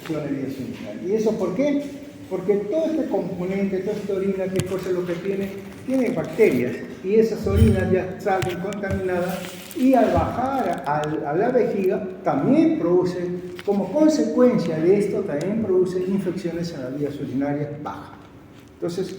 infección de vías urinarias. ¿Y eso por qué? Porque todo este componente, toda esta orina, ¿qué cosa es lo que tiene? Tiene bacterias, y esas orinas ya salen contaminadas, y al bajar a la vejiga también produce, como consecuencia de esto, también produce infecciones en las vías urinarias bajas. Entonces,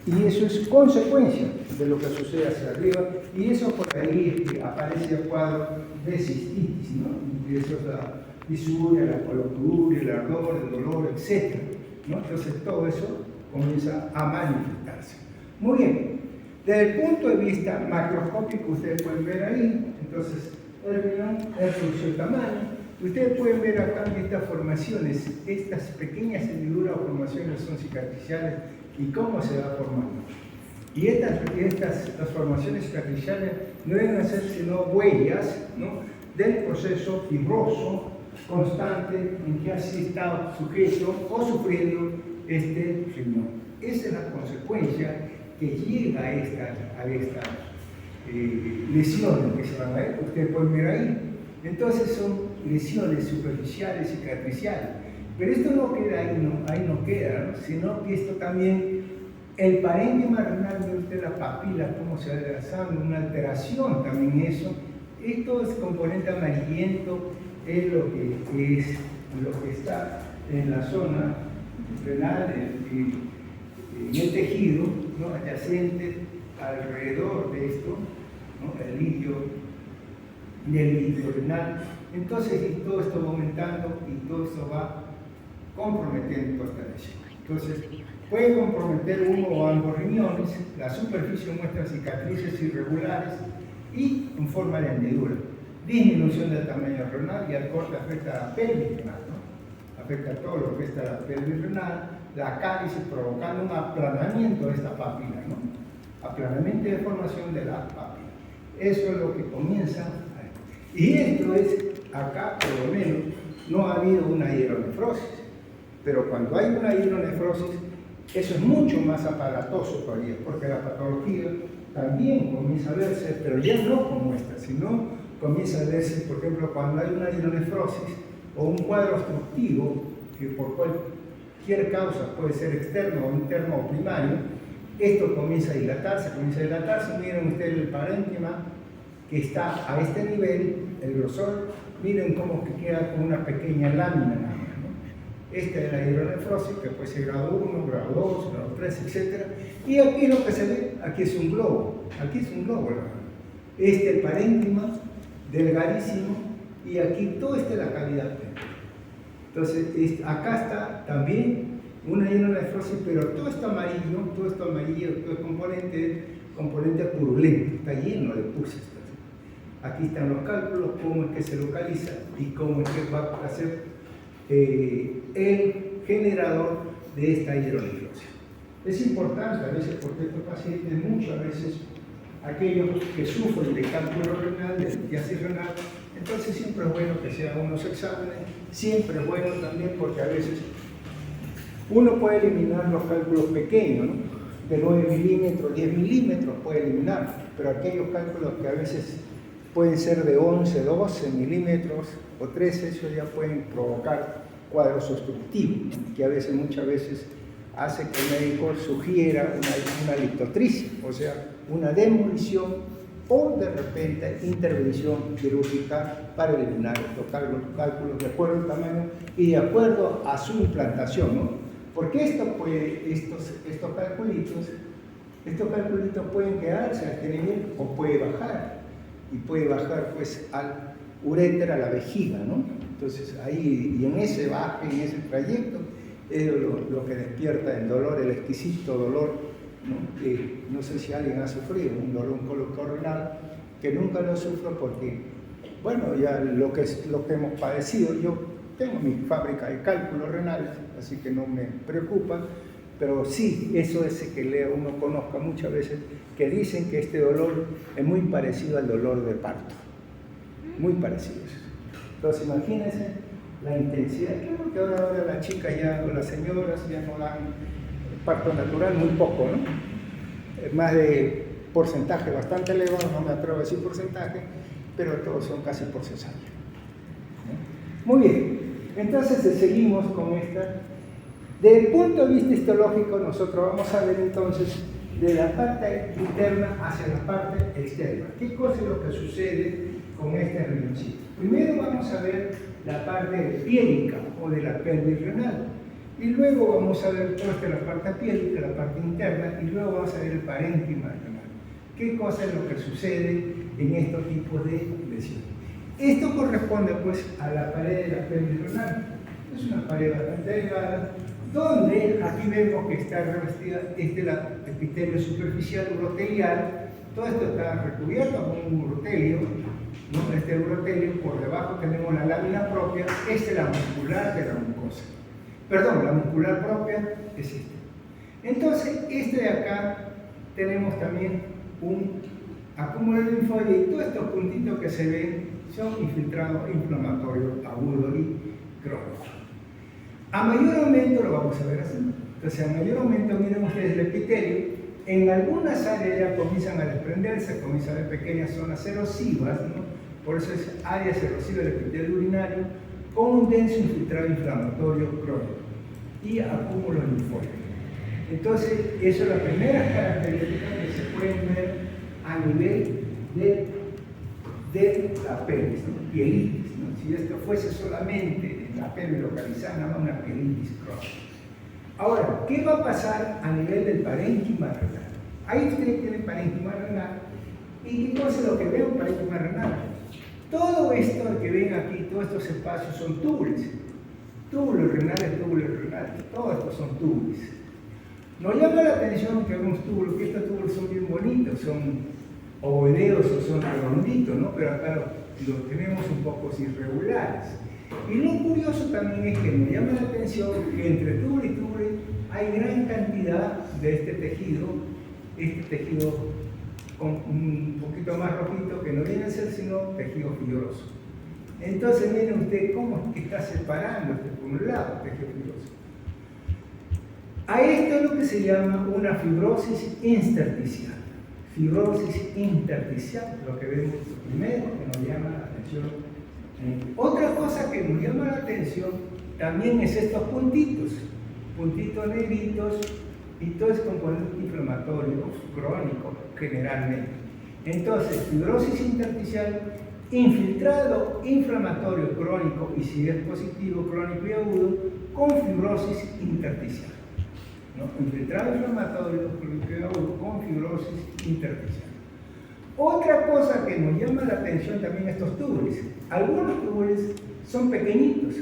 y eso es consecuencia de lo que sucede hacia arriba, y eso por ahí es que aparece el cuadro de cistitis, ¿no? Y eso es la disuria, la colocuria, el ardor, el dolor, etc., ¿no? Entonces todo eso comienza a manifestarse. Muy bien, desde el punto de vista macroscópico ustedes pueden ver ahí, entonces el riñón reduce el tamaño. Ustedes pueden ver acá estas formaciones, estas pequeñas hendiduras o formaciones son cicatriciales y cómo se va formando. Y las formaciones cicatriciales no deben ser sino huellas, ¿no?, del proceso fibroso constante en que así está sujeto o sufriendo este riñón. Esa es la consecuencia que llega a estas lesiones que se van a ver, ustedes pueden ver ahí. Entonces son lesiones superficiales, cicatriciales. Pero esto no queda ahí no queda, ¿no?, sino que esto también, el parénquima renal, de las papilas, cómo se va adelgazando, una alteración también eso. Esto es componente amarillento, es lo que está en la zona renal, en el tejido, ¿no?, adyacente alrededor de esto, ¿no?, el líquido renal. Entonces todo esto va aumentando y todo esto va comprometiendo esta lesión. Entonces puede comprometer uno o ambos riñones, la superficie muestra cicatrices irregulares y en forma de hendidura. Disminución del tamaño renal y al corte afecta a la pelvis renal, ¿no?, afecta a todo lo que está la pelvis renal, la cálice, provocando un aplanamiento de esta papila, ¿no?, aplanamiento y deformación de la papila. Eso es lo que comienza. Y esto es, acá por lo menos, no ha habido una hidronefrosis, pero cuando hay una hidronefrosis, eso es mucho más aparatoso todavía, porque la patología también comienza a verse, pero ya no como esta, sino comienza a verse, por ejemplo, cuando hay una hidronefrosis o un cuadro obstructivo, que por cualquier causa puede ser externo o interno o primario, esto comienza a dilatarse, miren ustedes el parénquima que está a este nivel, el grosor, miren cómo que queda con una pequeña lámina nada más, ¿no? Esta es la hidronefrosis, que puede ser grado 1, grado 2, grado 3, etc. Y aquí lo que se ve, aquí es un globo, ¿verdad? El parénquima, delgadísimo, y aquí todo está la cavidad. Entonces, acá está también una hidronefrosis, pero todo esto amarillo, todo es componente purulento, está lleno de pus. Aquí están los cálculos, cómo es que se localiza y cómo es que va a ser el generador de esta hidronefrosis. Es importante a veces porque estos pacientes, muchas veces, aquellos que sufren de cálculo renal, de litiasis renal, entonces siempre es bueno que se hagan unos exámenes, siempre es bueno también porque a veces uno puede eliminar los cálculos pequeños, ¿no?, de 9 milímetros, 10 milímetros puede eliminar, pero aquellos cálculos que a veces pueden ser de 11, 12 milímetros o 13, eso ya pueden provocar cuadros obstructivos, que muchas veces hace que el médico sugiera una litotripsia, o sea, una demolición o de repente intervención quirúrgica para eliminar estos cálculos de acuerdo al tamaño y de acuerdo a su implantación, ¿no? Porque estos calculitos pueden quedarse a este nivel o puede bajar, y puede bajar pues al uréter, a la vejiga, ¿no? Entonces ahí, y en ese baje, en ese trayecto, es lo que despierta el dolor, el exquisito dolor, ¿no? Que no sé si alguien ha sufrido un dolor oncológico renal, que nunca lo sufro porque, bueno, ya lo que hemos padecido, yo tengo mi fábrica de cálculos renales, así que no me preocupa, pero sí, eso es que uno conozca muchas veces, que dicen que este dolor es muy parecido al dolor de parto, muy parecido. Entonces imagínense la intensidad, claro que ahora las chicas ya, o las señoras ya no dan parto natural, muy poco, ¿no? Más de porcentaje bastante elevado, no me atrevo a decir porcentaje, pero todos son casi por cesárea, ¿no? Muy bien, Entonces seguimos con esta. Desde el punto de vista histológico, nosotros vamos a ver entonces de la parte interna hacia la parte externa. ¿Qué cosa es lo que sucede con este riñoncito? Primero vamos a ver la parte piélica o de la pelvis renal. Y luego vamos a ver toda esta la parte piélica, la parte interna, y luego vamos a ver el parénquima renal. ¿Qué cosa es lo que sucede en estos tipos de lesiones? Esto corresponde pues a la pared de la pelvis renal. Es una pared bastante delgada, donde aquí vemos que está revestida el epitelio superficial urotelial. Todo esto está recubierto con un urotelio, ¿no? Este urotelio, por debajo tenemos la lámina propia. Esta es la muscular de la mucosa. Perdón, la muscular propia es esta. Entonces, este de acá tenemos también un acúmulo linfoide y todos estos puntitos que se ven son infiltrados inflamatorios agudos y crónicos. A mayor aumento lo vamos a ver así. Entonces, a mayor aumento, miren ustedes el epitelio. En algunas áreas ya comienzan a desprenderse, comienzan a ver pequeñas zonas erosivas, ¿no? Por eso es áreas erosivas del epitelio urinario con un denso infiltrado inflamatorio crónico y acúmulo linfóide. Entonces, eso es la primera característica que se pueden ver a nivel de la pelvis, ¿no? Pielitis, ¿no? Si esto fuese solamente en la pelvis localizada, nada más una pielitis crónica. Ahora, ¿qué va a pasar a nivel del parénquima renal? Ahí ustedes tienen parénquima renal. ¿Y qué cosa es lo que veo en parénquima renal? Todo esto que ven aquí, todos estos espacios son túbulos. Túbulos renales, todos estos son túbulos. Nos llama la atención que vemos túbulos, que estos túbulos son bien bonitos, son ovoideos o son redonditos, ¿no? Pero acá los tenemos un poco irregulares. Y lo curioso también es que nos llama la atención que entre túbulo y túbulo hay gran cantidad de este tejido con un poquito más rojito, que no viene a ser sino tejido fibroso. Entonces miren ustedes cómo es que está separando por un lado tejido fibroso. A esto es lo que se llama una fibrosis intersticial. Fibrosis intersticial, lo que vemos primero que nos llama la atención. Otra cosa que nos llama la atención también es estos puntitos negritos, y todo es componente inflamatorio crónico generalmente. Entonces, fibrosis intersticial, infiltrado inflamatorio crónico, y si es positivo, crónico y agudo, con fibrosis intersticial, ¿no? Infiltrado inflamatorio crónico y agudo con fibrosis intersticial. Otra cosa que nos llama la atención también estos túbulos. Algunos túbulos son pequeñitos,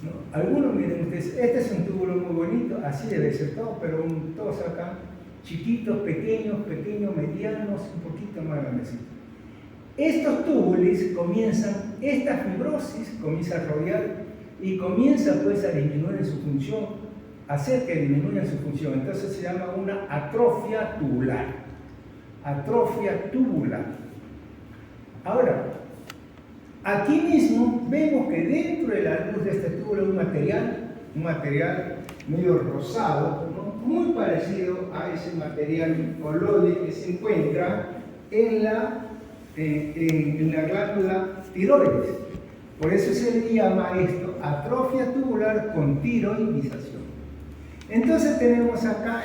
¿no? Algunos, miren ustedes, este es un túbulo muy bonito, así debe ser todo, pero todos acá, chiquitos, pequeños, medianos, un poquito más grandecitos. Estos túbulos esta fibrosis comienza a rodear y comienza pues a disminuir en su función, hacer que disminuya su función. Entonces se llama una atrofia tubular. Atrofia tubular. Ahora, aquí mismo vemos que dentro de la luz de este túbulo hay un material medio rosado, ¿no? Muy parecido a ese material coloide que se encuentra en la glándula tiroides. Por eso se le llama esto atrofia tubular con tiroidización. Entonces tenemos acá,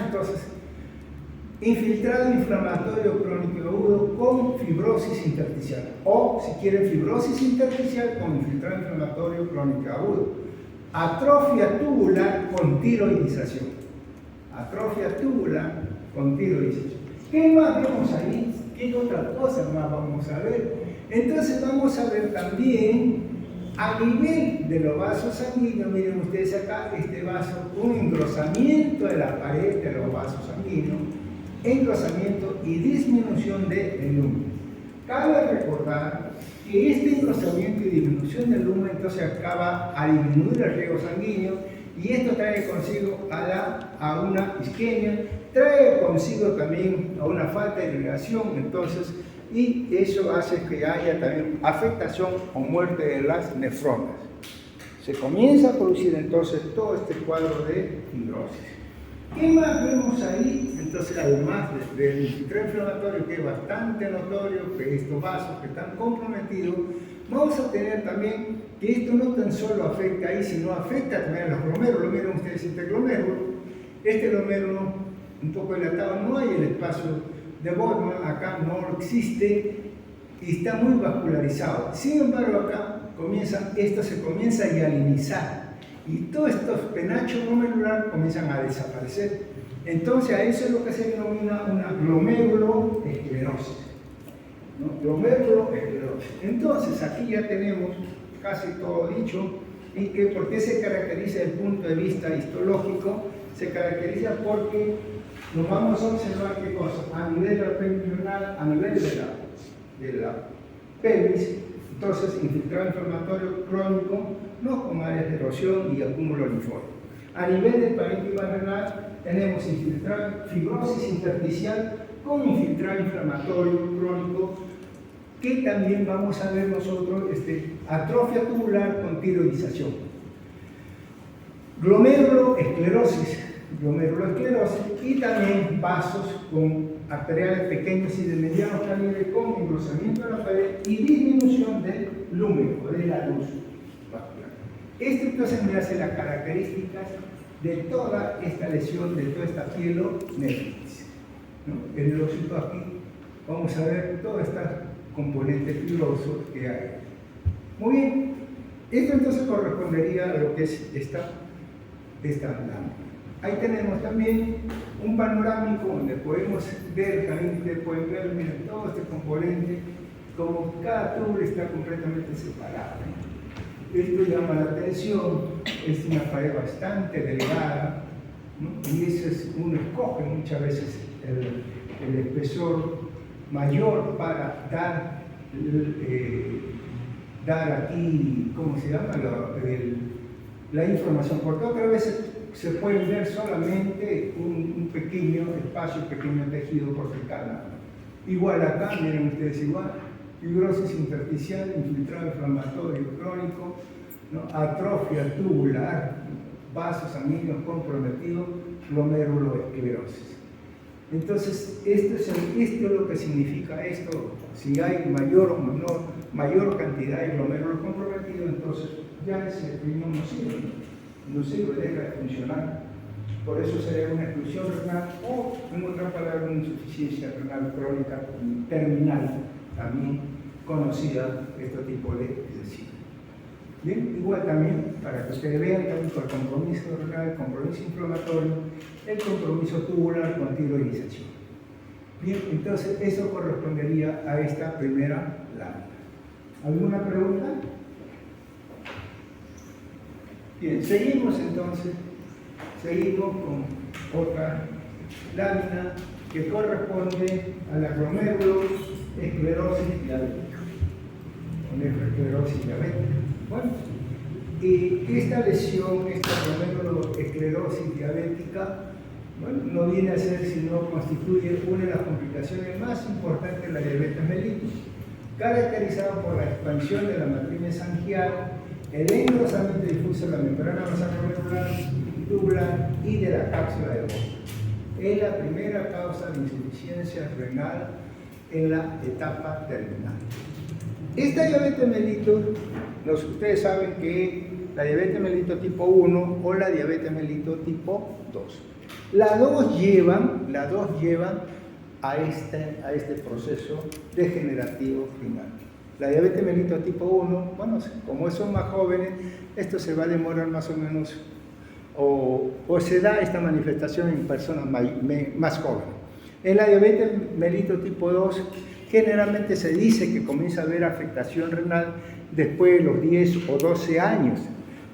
infiltrado inflamatorio crónico agudo con fibrosis intersticial, o si quieren fibrosis intersticial con infiltrado inflamatorio crónico agudo. Atrofia tubular con tiroidización. Atrofia tubular con tiroidización. ¿Qué más vemos ahí? ¿Qué otra cosa más vamos a ver? Entonces vamos a ver también a nivel de los vasos sanguíneos. Miren ustedes acá este vaso, un engrosamiento de la pared de los vasos sanguíneos, engrosamiento y disminución del lumen. Cabe recordar que este engrosamiento y disminución del lumen entonces acaba a disminuir el riego sanguíneo, y esto trae consigo a una isquemia, trae consigo también a una falta de irrigación, entonces, y eso hace que haya también afectación o muerte de las nefronas. Se comienza a producir entonces todo este cuadro de fibrosis. ¿Qué más vemos ahí? Entonces, además del infiltrado inflamatorio, que es bastante notorio, que estos vasos que están comprometidos, vamos a tener también que esto no tan solo afecta ahí, sino afecta también a los glomérulos. Lo miren ustedes, este glomérulo un poco dilatado, no hay el espacio de Boltzmann, acá no existe y está muy vascularizado. Sin embargo, acá esto se comienza a hialinizar y todos estos penachos glomerulares comienzan a desaparecer. Entonces, a eso es lo que se denomina una glomeruloesclerosis. ¿No? Glomeruloesclerosis. Entonces, aquí ya tenemos casi todo dicho. ¿Y que por qué se caracteriza desde el punto de vista histológico? Se caracteriza porque nos vamos a observar qué cosa, a nivel de la pelvis renal, a nivel de la pelvis, entonces infiltrado inflamatorio crónico, no con áreas de erosión y acúmulo linfótico. A nivel del parénquima renal tenemos fibrosis intersticial con infiltrado inflamatorio crónico, que también vamos a ver nosotros atrofia tubular con tiroidización. Glomeruloesclerosis y también vasos arteriales pequeños y de mediano calibre con engrosamiento de la pared y disminución del lúmero, de la luz vascular. Esto entonces me hace las características de toda esta lesión, de toda esta pielonefritis, ¿no? En el ósito aquí vamos a ver todos estos componentes fibrosos que hay. Muy bien, esto entonces correspondería a lo que es esta lámina. Ahí tenemos también un panorámico donde podemos ver, también ustedes pueden ver, miren, todo este componente, como cada túbulo está completamente separado. Esto llama la atención, es una pared bastante delgada, ¿no? Y eso es, uno escoge muchas veces el espesor mayor para dar aquí, ¿cómo se llama? La información, porque otras veces se puede ver solamente un pequeño espacio, un pequeño tejido cortical. Igual acá, miren ustedes igual, fibrosis intersticial, infiltrado inflamatorio crónico, ¿no? Atrofia tubular, vasos sanguíneos comprometidos, glomeruloesclerosis. Entonces, esto es lo que significa esto. Si hay mayor o mayor cantidad de glomérulos comprometidos, entonces ya ese riñón no sirve, deja de funcionar. Por eso sería una exclusión renal o, en otra palabra, una insuficiencia renal crónica terminal, también conocida este tipo de lesión. Bien, igual también, para que ustedes vean, también con el compromiso renal, el compromiso inflamatorio, el compromiso tubular con tiroidización. Bien, entonces eso correspondería a esta primera lámina. ¿Alguna pregunta? Bien, seguimos entonces, con otra lámina que corresponde a la glomeruloesclerosis diabética. Bueno, y esta lesión, esta glomeruloesclerosis diabética, bueno, no viene a ser sino constituye una de las complicaciones más importantes de la diabetes mellitus, caracterizada por la expansión de la matriz mesangial, el engrosamiento difuso de la membrana basal glomerular tubular y de la cápsula de Bowman. Es la primera causa de insuficiencia renal en la etapa terminal. Esta diabetes mellitus, ustedes saben que la diabetes mellitus tipo 1 o la diabetes mellitus tipo 2. Las dos llevan a este proceso degenerativo final. La diabetes mellitus tipo 1, bueno, como son más jóvenes, esto se va a demorar más o menos, o se da esta manifestación en personas más jóvenes. En la diabetes mellitus tipo 2, generalmente se dice que comienza a haber afectación renal después de los 10 o 12 años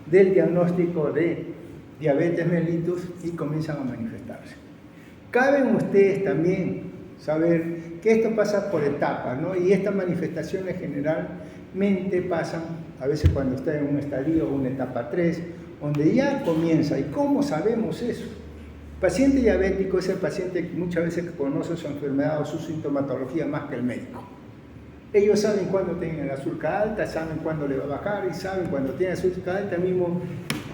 del diagnóstico de diabetes mellitus y comienzan a manifestarse. Caben ustedes también saber que esto pasa por etapas, ¿no? Y estas manifestaciones generalmente pasan, a veces cuando está en un estadio o una etapa 3, donde ya comienza. ¿Y cómo sabemos eso? El paciente diabético es el paciente que muchas veces conoce su enfermedad o su sintomatología más que el médico. Ellos saben cuándo tienen el azúcar alta, saben cuándo le va a bajar y saben cuándo tiene azúcar alta mismo.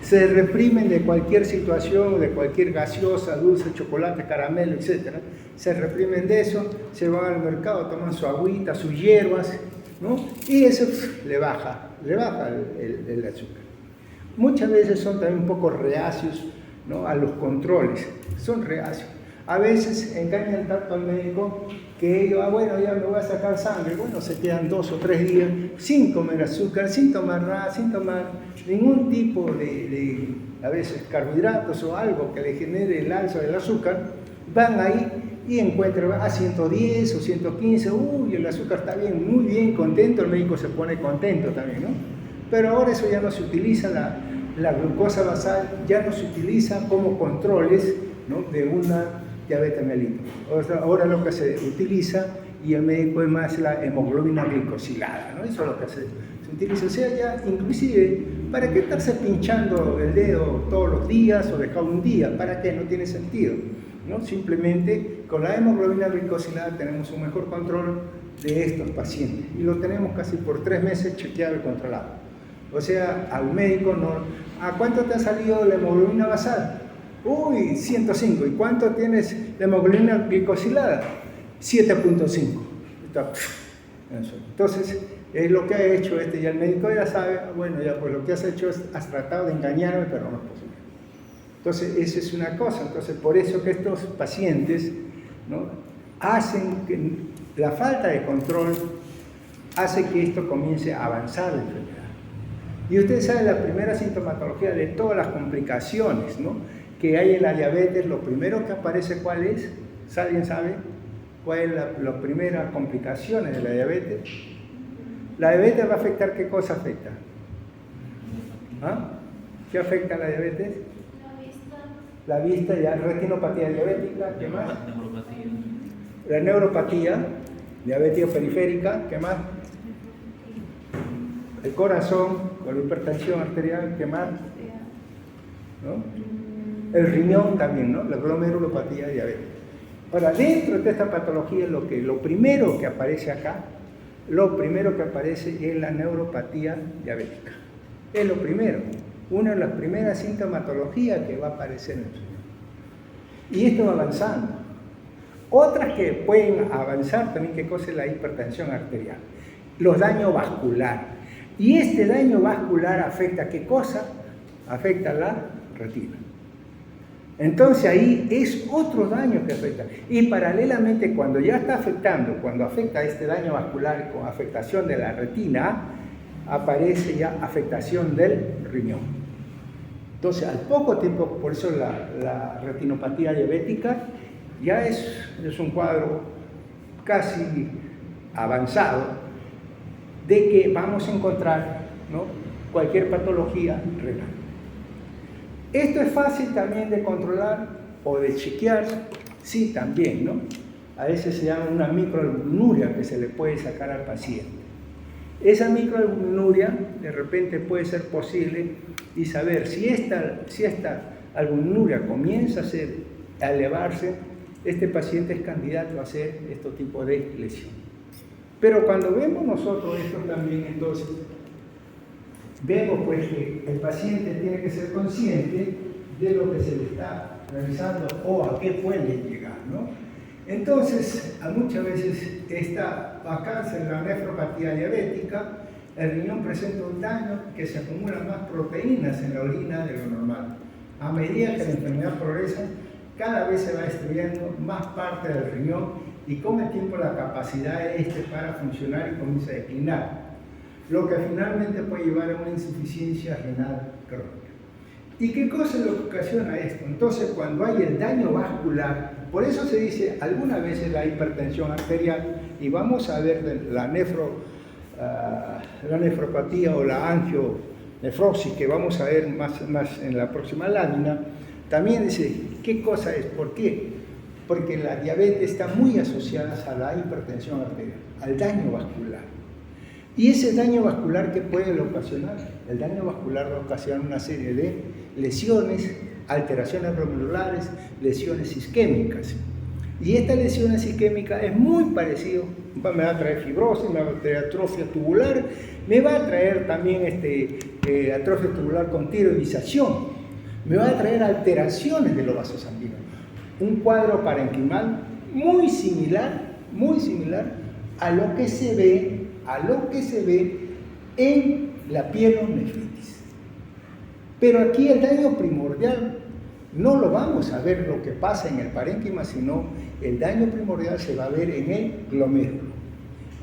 Se reprimen de cualquier situación, de cualquier gaseosa, dulce, chocolate, caramelo, etc. Se reprimen de eso, se van al mercado, toman su agüita, sus hierbas ¿no? Y eso le baja el azúcar. Muchas veces son también un poco reacios, ¿no?, a los controles, son reacios. A veces engañan tanto al médico que ellos, bueno, ya me voy a sacar sangre, bueno, se quedan 2 o 3 días sin comer azúcar, sin tomar nada, sin tomar ningún tipo de a veces carbohidratos o algo que le genere el alza del azúcar, van ahí y encuentran a 110 o 115, uy, el azúcar está bien, muy bien, contento, el médico se pone contento también, ¿no? Pero ahora eso ya no se utiliza, la glucosa basal ya no se utiliza como controles, ¿no?, de una diabetes mellitus. Ahora lo que se utiliza, y el médico es más la hemoglobina glicosilada, ¿no? Eso es lo que se utiliza. O sea, ya inclusive, ¿para qué estarse pinchando el dedo todos los días o dejar un día? ¿Para qué? No tiene sentido, ¿no? Simplemente con la hemoglobina glicosilada tenemos un mejor control de estos pacientes y lo tenemos casi por 3 meses chequeado y controlado. O sea, al médico no... ¿A cuánto te ha salido la hemoglobina basal? Uy, 105. ¿Y cuánto tienes de hemoglobina glicosilada? 7.5. Entonces, es lo que ha hecho y el médico ya sabe, bueno, ya pues lo que has hecho es, has tratado de engañarme, pero no es posible. Entonces, esa es una cosa. Entonces, por eso que estos pacientes, ¿no?, hacen que la falta de control hace que esto comience a avanzar la enfermedad. Y ustedes saben la primera sintomatología de todas las complicaciones, ¿no?, que hay en la diabetes. Lo primero que aparece, ¿cuál es? ¿Alguien sabe cuál es la primera complicación de la diabetes? ¿La diabetes va a afectar? ¿Qué cosa afecta? ¿Ah? ¿Qué afecta a la diabetes? La vista, ya, retinopatía diabética, ¿qué más? La neuropatía, diabetes periférica, ¿qué más? El corazón, con la hipertensión arterial, ¿qué más? ¿No? El riñón también, ¿no? La glomerulopatía diabética. Ahora, dentro de esta patología, lo primero que aparece acá, lo primero que aparece es la neuropatía diabética. Es lo primero, una de las primeras sintomatologías que va a aparecer en el riñón. Y esto va avanzando. Otras que pueden avanzar también, ¿qué cosa es la hipertensión arterial? Los daños vasculares. Y este daño vascular afecta, ¿qué cosa? Afecta la retina. Entonces ahí es otro daño que afecta. Y paralelamente, cuando ya está afectando, cuando afecta este daño vascular con afectación de la retina, aparece ya afectación del riñón. Entonces, al poco tiempo, por eso la retinopatía diabética ya es un cuadro casi avanzado de que vamos a encontrar, ¿no?, cualquier patología renal. Esto es fácil también de controlar o de chequear, sí, también, ¿no? A veces se llama una microalbuminuria que se le puede sacar al paciente. Esa microalbuminuria de repente puede ser posible y saber si esta albuminuria comienza a elevarse, este paciente es candidato a hacer este tipo de lesión. Pero cuando vemos nosotros esto también, entonces, vemos pues que el paciente tiene que ser consciente de lo que se le está realizando o a qué puede llegar, ¿no? Entonces, muchas veces acá en la nefropatía diabética, el riñón presenta un daño que se acumulan más proteínas en la orina de lo normal. A medida que la enfermedad progresa, cada vez se va destruyendo más parte del riñón y con el tiempo la capacidad de para funcionar y comienza a declinar, lo que finalmente puede llevar a una insuficiencia renal crónica. ¿Y qué cosa es lo que ocasiona esto? Entonces, cuando hay el daño vascular, por eso se dice algunas veces la hipertensión arterial, y vamos a ver la nefropatía o la angionefrosis, que vamos a ver más en la próxima lámina, también dice, ¿qué cosa es? ¿Por qué? Porque la diabetes está muy asociada a la hipertensión arterial, al daño vascular. ¿Y ese daño vascular qué puede ocasionar? El daño vascular va a ocasionar una serie de lesiones, alteraciones glomerulares, lesiones isquémicas. Y esta lesión isquémica es muy parecido, me va a traer fibrosis, me va a traer atrofia tubular, me va a traer también atrofia tubular con tiroidización, me va a traer alteraciones de los vasos sanguíneos. Un cuadro parenquimal muy similar a lo que se ve a lo que se ve en la pielonefritis. Pero aquí el daño primordial no lo vamos a ver lo que pasa en el parénquima, sino el daño primordial se va a ver en el glomérulo.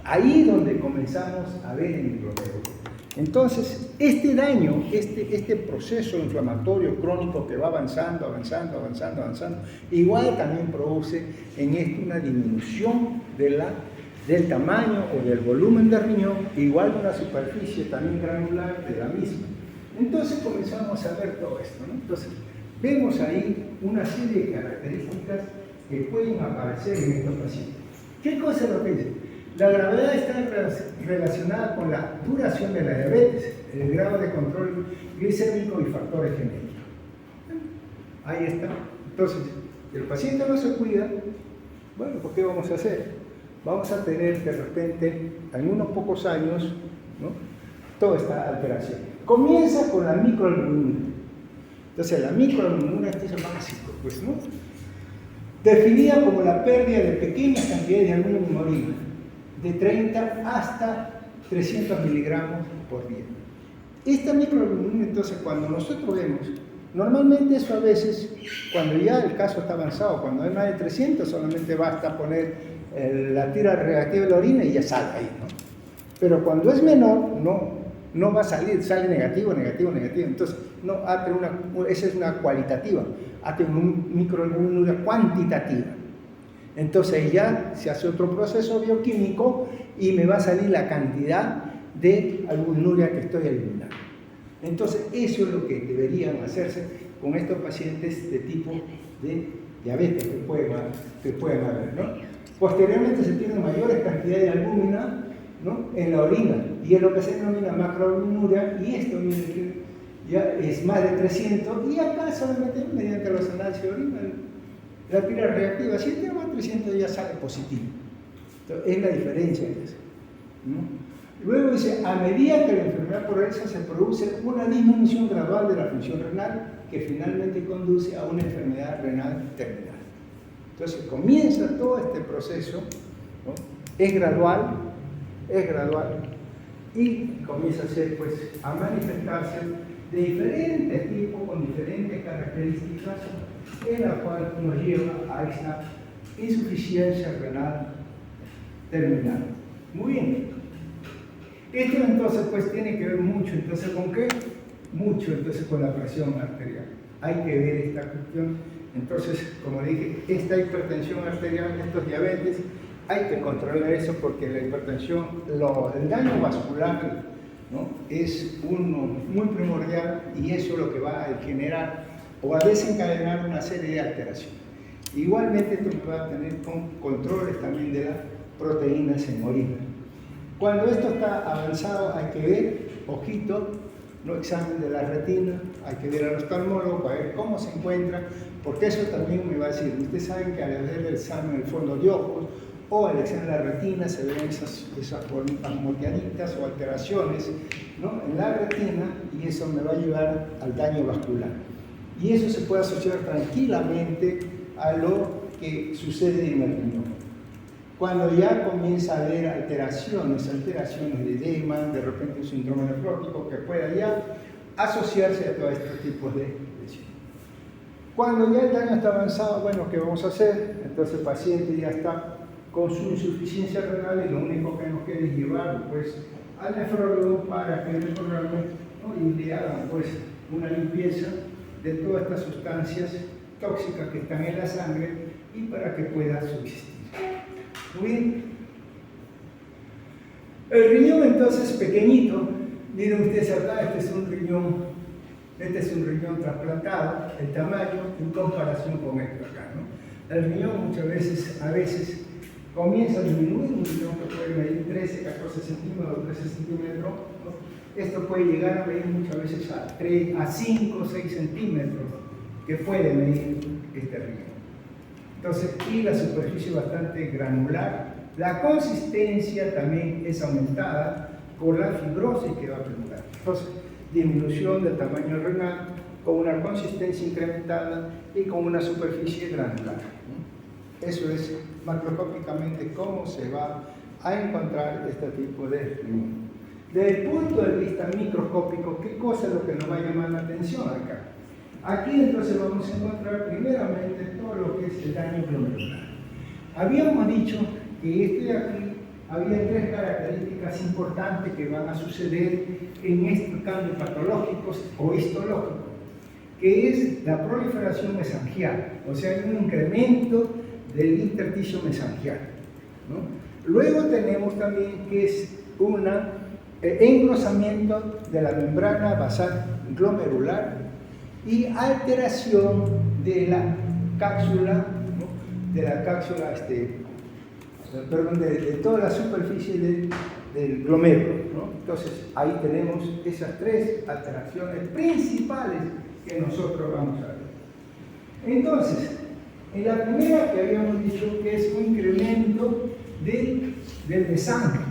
Ahí donde comenzamos a ver en el glomérulo. Entonces, este daño, este proceso inflamatorio crónico que va avanzando, igual también produce en esto una disminución del tamaño o del volumen del riñón, igual una superficie también granular de la misma. Entonces comenzamos a ver todo esto, ¿no? Entonces, vemos ahí una serie de características que pueden aparecer en estos pacientes. ¿Qué cosa es lo que dice? La gravedad está relacionada con la duración de la diabetes, el grado de control glicémico y factores genéticos. Ahí está. Entonces, si el paciente no se cuida, bueno, ¿por qué vamos a hacer? Vamos a tener de repente, en unos pocos años, ¿no?, toda esta alteración. Comienza con la microalbuminura. Entonces, la microalbuminura es básico, pues, ¿no? Definida como la pérdida de pequeñas cantidades de albumin en orina, de 30 hasta 300 miligramos por día. Esta microalbuminura, entonces, cuando nosotros vemos, normalmente eso a veces, cuando ya el caso está avanzado, cuando hay más de 300, solamente basta poner la tira reactiva de la orina y ya sale ahí, ¿no? Pero cuando es menor, no va a salir, sale negativo. Entonces, esa es una cualitativa, hace una microalbuminura cuantitativa. Entonces ya se hace otro proceso bioquímico y me va a salir la cantidad de albuminuria que estoy eliminando. Entonces, eso es lo que deberían hacerse con estos pacientes de tipo de diabetes que pueden haber, ¿no? Posteriormente se tienen mayores cantidades de albúmina, ¿no?, en la orina, y es lo que se denomina macroalbuminuria, y esto ya es más de 300, y acá solamente mediante los análisis de orina, la tira reactiva, si tiene más de 300 ya sale positivo. Entonces, es la diferencia de eso, ¿no? Luego dice, a medida que la enfermedad progresa se produce una disminución gradual de la función renal que finalmente conduce a una enfermedad renal terminal. Entonces comienza todo este proceso, ¿no? Es gradual, y comienza a manifestarse de diferentes tipos, con diferentes características, en la cual nos lleva a esta insuficiencia renal terminal. Muy bien. Esto entonces tiene que ver mucho, entonces ¿con qué? Mucho entonces con la presión arterial. Hay que ver esta cuestión. Entonces, como dije, esta hipertensión arterial, estos diabetes, hay que controlar eso porque la hipertensión, el daño vascular, ¿no?, es uno muy primordial, y eso es lo que va a generar o a desencadenar una serie de alteraciones. Igualmente esto va a tener con controles también de las proteínas en orina. Cuando esto está avanzado hay que ver, ojito, ¿no?, examen de la retina, hay que ver al oftalmólogo para ver cómo se encuentra, porque eso también me va a decir, ustedes saben que al hacer el examen del fondo de ojos o al examen de la retina se ven esas moteaditas o alteraciones, ¿no?, en la retina, y eso me va a ayudar al daño vascular. Y eso se puede asociar tranquilamente a lo que sucede en el riñón. Cuando ya comienza a haber alteraciones de edema, de repente un síndrome nefrótico que pueda ya asociarse a todos estos tipos de lesiones. Cuando ya el daño está avanzado, bueno, ¿qué vamos a hacer? Entonces el paciente ya está con su insuficiencia renal y lo único que nos queda es llevarlo al nefrólogo para que el nefrólogo, ¿no?, y le hagan una limpieza de todas estas sustancias tóxicas que están en la sangre y para que pueda subsistir. Muy bien. El riñón entonces pequeñito, miren ustedes acá, este es un riñón trasplantado, el tamaño en comparación con esto acá, ¿no? El riñón a veces comienza a disminuir, un riñón que puede medir 13, 14 centímetros, 13 centímetros, ¿no? Esto puede llegar a medir muchas veces a 5 o 6 centímetros que puede medir este riñón. Entonces, y la superficie bastante granular, la consistencia también es aumentada por la fibrosis que va a presentar. Entonces, disminución del tamaño renal con una consistencia incrementada y con una superficie granular. Eso es macroscópicamente cómo se va a encontrar este tipo de riñón. Desde el punto de vista microscópico, ¿qué cosa es lo que nos va a llamar la atención acá? Aquí entonces vamos a encontrar primeramente todo lo que es el daño glomerular. Habíamos dicho que este de aquí había tres características importantes que van a suceder en estos cambios patológicos o histológicos, que es la proliferación mesangial, o sea, hay un incremento del intersticio mesangial, ¿no? Luego tenemos también que es un engrosamiento de la membrana basal glomerular y alteración de la cápsula, ¿no? De la cápsula, de toda la superficie del glomérulo, ¿no? Entonces, ahí tenemos esas tres alteraciones principales que nosotros vamos a ver. Entonces, en la primera que habíamos dicho que es un incremento del mesangio.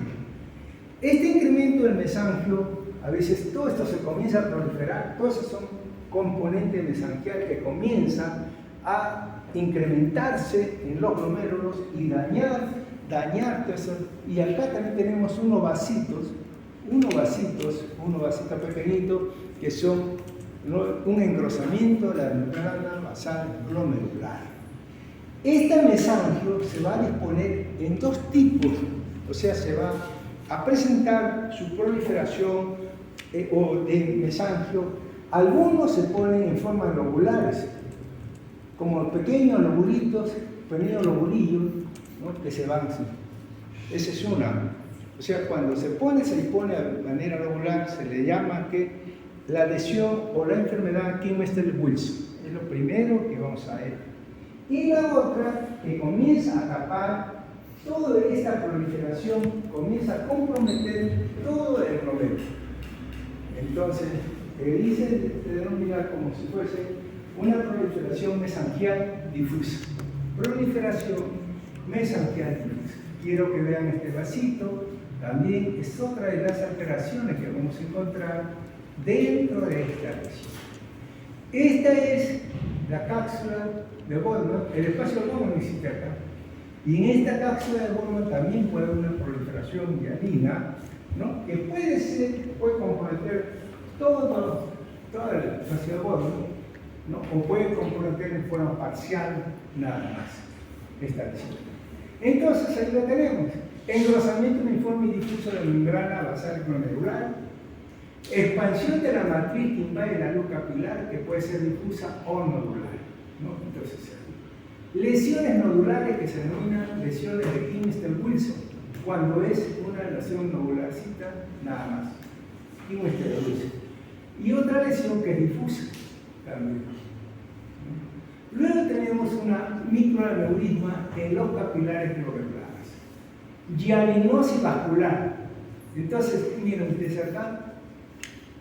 Este incremento del mesangio, a veces todo esto se comienza a proliferar, todos esos son componentes mesangiales que comienzan a incrementarse en los glomérulos y dañar todo eso. Y acá también tenemos unos vasitos pequeñitos que son, ¿no?, un engrosamiento de la membrana basal glomerular. Este mesangio se va a disponer en dos tipos, o sea, se va a presentar su proliferación o de mesangio. Algunos se ponen en formas lobulares, como pequeños lobulillos, ¿no?, que se van así. Esa es una. O sea, cuando se pone de manera lobular, se le llama que la lesión o la enfermedad Kienster-Wilson. Es lo primero que vamos a ver. Y la otra, que comienza a tapar toda esta proliferación, comienza a comprometer todo el glomérulo. Entonces, se denomina como si fuese una proliferación mesangial difusa. Proliferación mesangial difusa. Quiero que vean este vasito, también es otra de las alteraciones que vamos a encontrar dentro de esta lesión. Esta es la cápsula de Goldman, el espacio de Goldman existe acá. Y en esta cápsula de Goldman también puede haber una proliferación hialina, ¿no?, que puede comprometer toda el espacio de Goldman, ¿no?, o puede comprometer en forma parcial nada más esta lesión. Entonces ahí lo tenemos: engrosamiento uniforme y difuso de la membrana basal glomerular, expansión de la matriz que invade la luz capilar, que puede ser difusa o nodular, ¿no? Entonces, lesiones nodulares que se denominan lesiones de Kienster-Wilson, cuando es una lesión nodularcita nada más, Kienster-Wilson. Y otra lesión que es difusa también. Luego tenemos una microaneurisma en los capilares glomerulares, hialinosis vascular. Entonces, miren ustedes acá,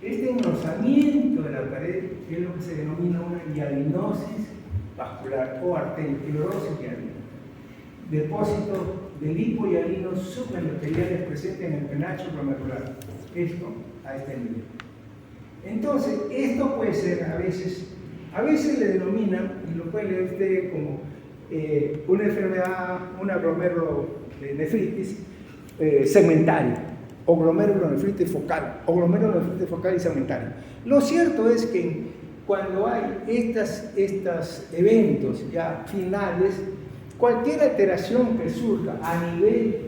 este engrosamiento de la pared es lo que se denomina una hialinosis vascular o arteriosclerosis hialina. Depósitos de lipohialinos supraendotheliales presentes en el penacho glomerular. Esto a este nivel. Entonces, esto puede ser a veces le denominan, y lo puede leer usted como una enfermedad, una glomerulonefritis segmentaria, o glomerulonefritis focal, o glomerulonefritis focal y segmentaria. Lo cierto es que cuando hay estos eventos ya finales, cualquier alteración que surja a nivel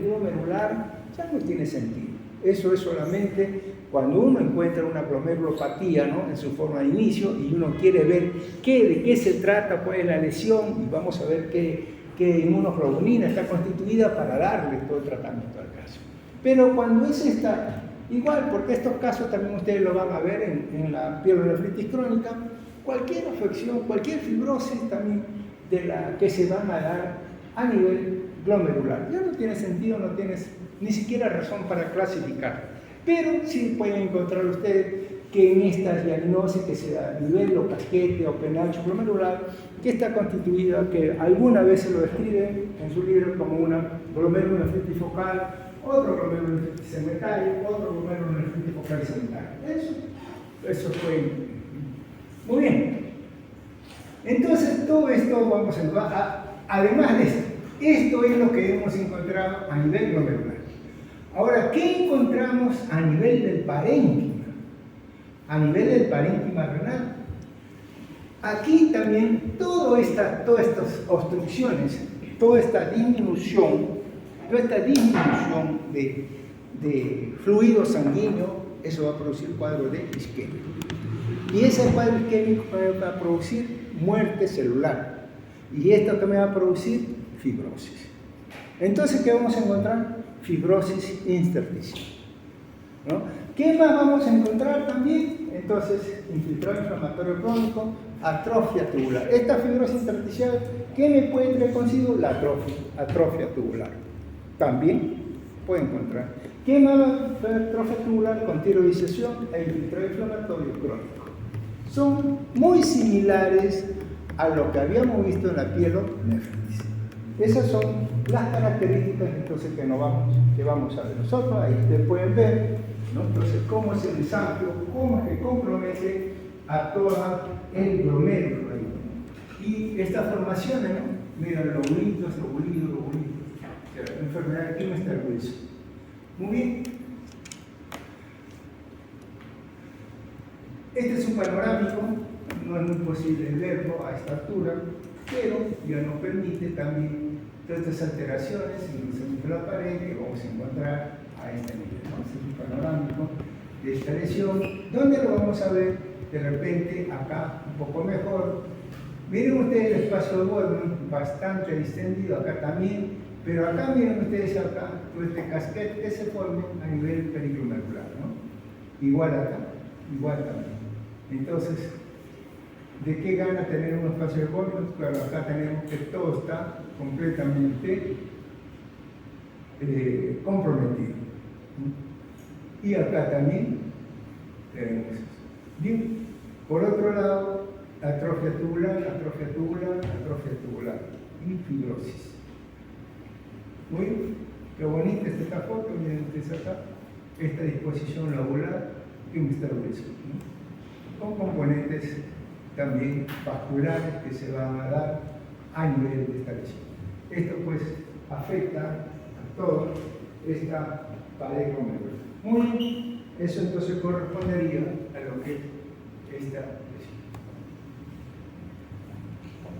glomerular ya no tiene sentido. Eso es solamente cuando uno encuentra una glomerulopatía, ¿no?, en su forma de inicio, y uno quiere ver de qué se trata, cuál es la lesión, y vamos a ver qué inmunoglobulina está constituida para darle todo el tratamiento al caso. Pero cuando es esta, igual, porque estos casos también ustedes lo van a ver en la pielonefritis crónica, cualquier afección, cualquier fibrosis también de la que se van a dar a nivel glomerular. Ya no tiene sentido, no tienes ni siquiera razón para clasificar. Pero sí pueden encontrar ustedes que en esta diagnosis que se da a nivel o casquete o penacho glomerular, que está constituida, que alguna vez se lo describe en su libro como una glomerulonefritis focal, otro glomerulonefritis segmentaria, otro glomerulonefritis focal y segmentaria. Eso fue muy bien. Entonces, todo esto vamos a además de esto, Esto es lo que hemos encontrado a nivel glomerular. Ahora, ¿qué encontramos a nivel del parénquima? A nivel del parénquima renal. Aquí también todas estas obstrucciones, toda esta disminución de fluido sanguíneo, eso va a producir cuadro de isquemia. Y ese cuadro isquémico va a producir muerte celular. Y esto también va a producir fibrosis. Entonces, ¿qué vamos a encontrar? Fibrosis intersticial, ¿no? ¿Qué más vamos a encontrar también? Entonces, infiltrado inflamatorio crónico, atrofia tubular. Esta fibrosis intersticial, ¿qué me puede traer consigo? La atrofia tubular. También puede encontrar. ¿Qué más va a atrofia tubular? Con tiroidización e infiltrado inflamatorio crónico. Son muy similares a lo que habíamos visto en la pielonefritis. Esas son las características entonces que vamos a ver nosotros. Ahí ustedes pueden ver, ¿no? Entonces, cómo es el desafío, cómo es que compromete a todo el glomérulo. Y estas formaciones, ¿no? Mira, lobulitos. La enfermedad de quién está el hueso. Muy bien. Este es un panorámico, no es muy posible verlo a esta altura, pero ya nos permite también todas estas alteraciones en la pared que vamos a encontrar a este nivel, ¿no? Este es un panorámico de esta lesión. ¿Dónde lo vamos a ver? De repente acá un poco mejor. Miren ustedes el espacio de Goldman, bastante distendido acá también, pero acá miren ustedes acá, todo este casquete que se forma a nivel periglomerular, ¿no? Igual acá, igual también. Entonces, ¿de qué gana tener un espacio de Goldman? Claro, acá tenemos que todo está completamente comprometido. Y acá también tenemos eso. Bien, por otro lado, atrofia tubular y fibrosis. Muy bien, qué bonita es esta foto, miren ustedes acá, esta disposición lobular y un hueso, ¿no? Con componentes también vasculares que se van a dar a nivel de esta lesión. Esto pues afecta a toda esta pared glomerular. Muy bien, eso entonces correspondería a lo que es esta lesión.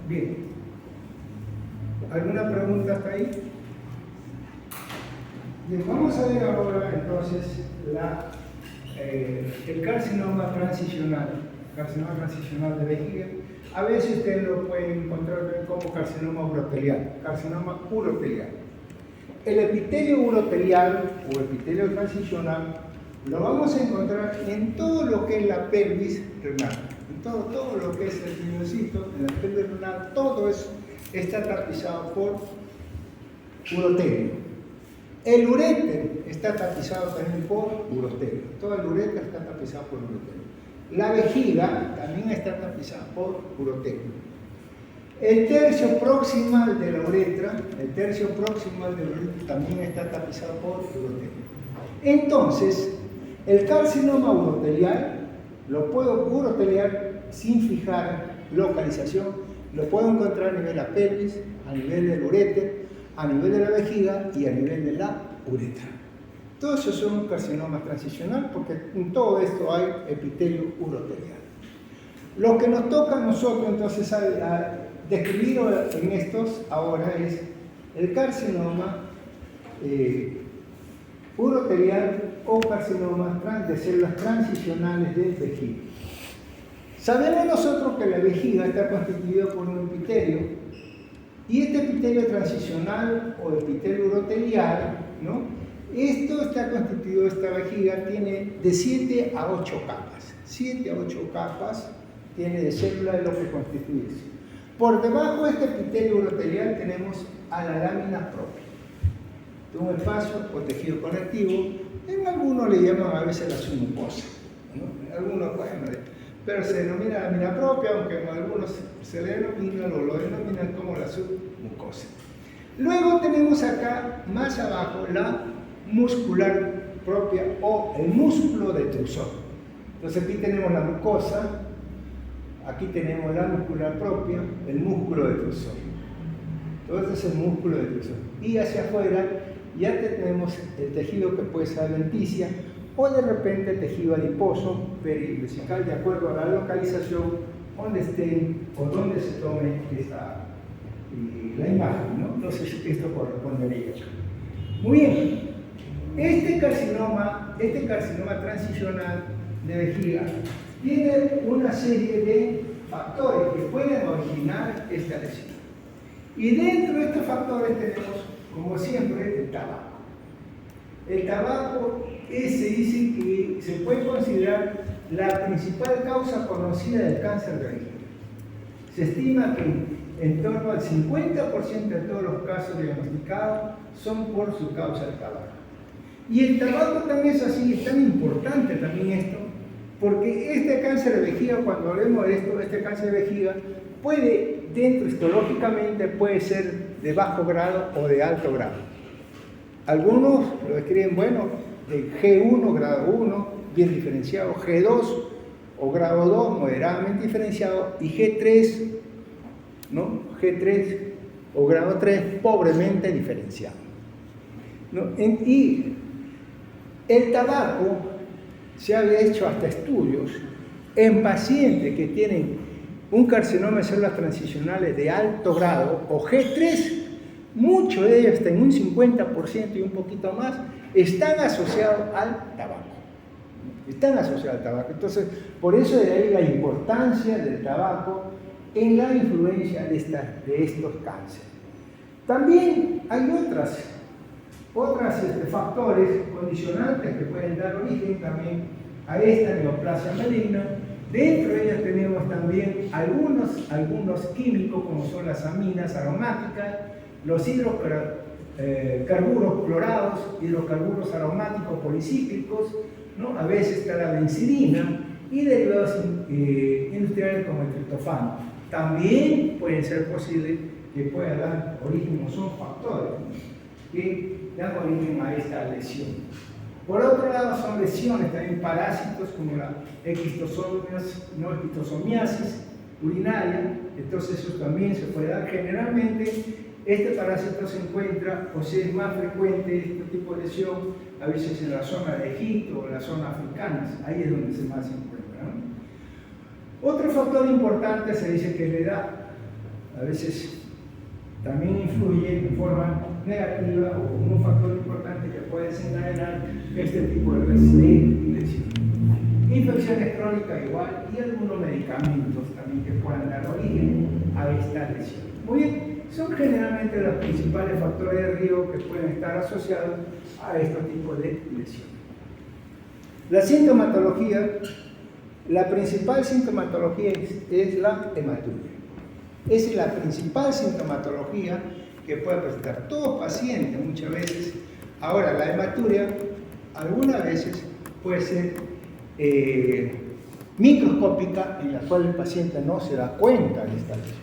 Bien, ¿alguna pregunta hasta ahí? Bien, vamos a ver ahora entonces el carcinoma transicional de vejiga. A veces ustedes lo pueden encontrar como carcinoma urotelial. El epitelio urotelial o epitelio transicional lo vamos a encontrar en todo lo que es la pelvis renal, en todo lo que es el riñoncito, en la pelvis renal, todo eso está tapizado por urotelio. El uréter está tapizado también por urotelio. Todo el uréter está tapizado por urotelio. La vejiga también está tapizada por urotelio. El tercio proximal de la uretra, también está tapizado por urotelio. Entonces, el carcinoma urotelial lo puedo uroteliar sin fijar localización, lo puedo encontrar a nivel de la pelvis, a nivel del uréter, a nivel de la vejiga y a nivel de la uretra. Todos esos son carcinomas transicionales porque en todo esto hay epitelio urotelial. Lo que nos toca a nosotros entonces a describir en estos ahora es el carcinoma urotelial o carcinoma de células transicionales de vejiga. Sabemos nosotros que la vejiga está constituida por un epitelio. Y este epitelio transicional o epitelio urotelial, ¿no? Esto está constituido, esta vejiga tiene de 7 a 8 capas. 7 a 8 capas tiene de célula de lo que constituye. Por debajo de este epitelio urotelial tenemos a la lámina propia, de un espacio o tejido conectivo. En algunos le llaman a veces la submucosa, ¿no? Algunos, bueno, pero se denomina lámina propia, aunque en algunos se le denomina o lo denominan como la submucosa. Luego tenemos acá, más abajo, la muscular propia o el músculo detrusor. Entonces aquí tenemos la mucosa, aquí tenemos la muscular propia, el músculo detrusor. Todo esto es el músculo de extrusión. Y hacia afuera ya tenemos el tejido que puede ser adventicia o de repente tejido adiposo perivesical, de acuerdo a la localización donde estén o donde se tome la imagen, ¿no? Entonces esto correspondería. Muy bien, este carcinoma transicional de vejiga tiene una serie de factores que pueden originar esta lesión. Y dentro de estos factores tenemos, como siempre, el tabaco. El tabaco se dice que se puede considerar la principal causa conocida del cáncer de vejiga. Se estima que en torno al 50% de todos los casos diagnosticados son por su causa el tabaco. Y el tabaco también es así, es tan importante también esto, porque este cáncer de vejiga, cuando hablemos de esto, este cáncer de vejiga puede, dentro histológicamente, puede ser de bajo grado o de alto grado. Algunos lo describen, bueno, de G1, grado 1, bien diferenciado, G2 o grado 2, moderadamente diferenciado, y G3, ¿no? G3 o grado 3, pobremente diferenciado, ¿no? Y el tabaco se ha hecho hasta estudios en pacientes que tienen un carcinoma de células transicionales de alto grado o G3, muchos de ellos, hasta en un 50% y un poquito más, están asociados al tabaco. Están asociados al tabaco. Entonces, por eso de ahí la importancia del tabaco en la influencia de estos cánceres. También hay otros factores condicionantes que pueden dar origen también a esta neoplasia maligna. Dentro de ellas tenemos también algunos químicos, como son las aminas aromáticas, los hidrocarburos clorados, hidrocarburos aromáticos policíclicos, ¿no? A veces está la benzidina y derivados industriales como el triptofano. También pueden ser posibles que puedan dar origen, o son factores, ¿no?, que dan origen a esta lesión. Por otro lado, son lesiones, también parásitos como la esquistosomiasis urinaria. Entonces eso también se puede dar. Generalmente este parásito se encuentra, o sea, es más frecuente este tipo de lesión a veces en la zona de Egipto o en la zona africana. Ahí es donde más se encuentra, ¿no? Otro factor importante se dice que es la edad. A veces también influye en forma negativa o como un factor importante que puede desencadenar este tipo de lesión. Infecciones crónicas igual, y algunos medicamentos también que puedan dar origen a esta lesión. Muy bien, son generalmente los principales factores de riesgo que pueden estar asociados a este tipo de lesiones. La sintomatología, la principal sintomatología es la hematuria. Esa es la principal sintomatología que puede presentar todo paciente muchas veces. Ahora, la hematuria algunas veces puede ser microscópica, en la cual el paciente no se da cuenta de esta lesión,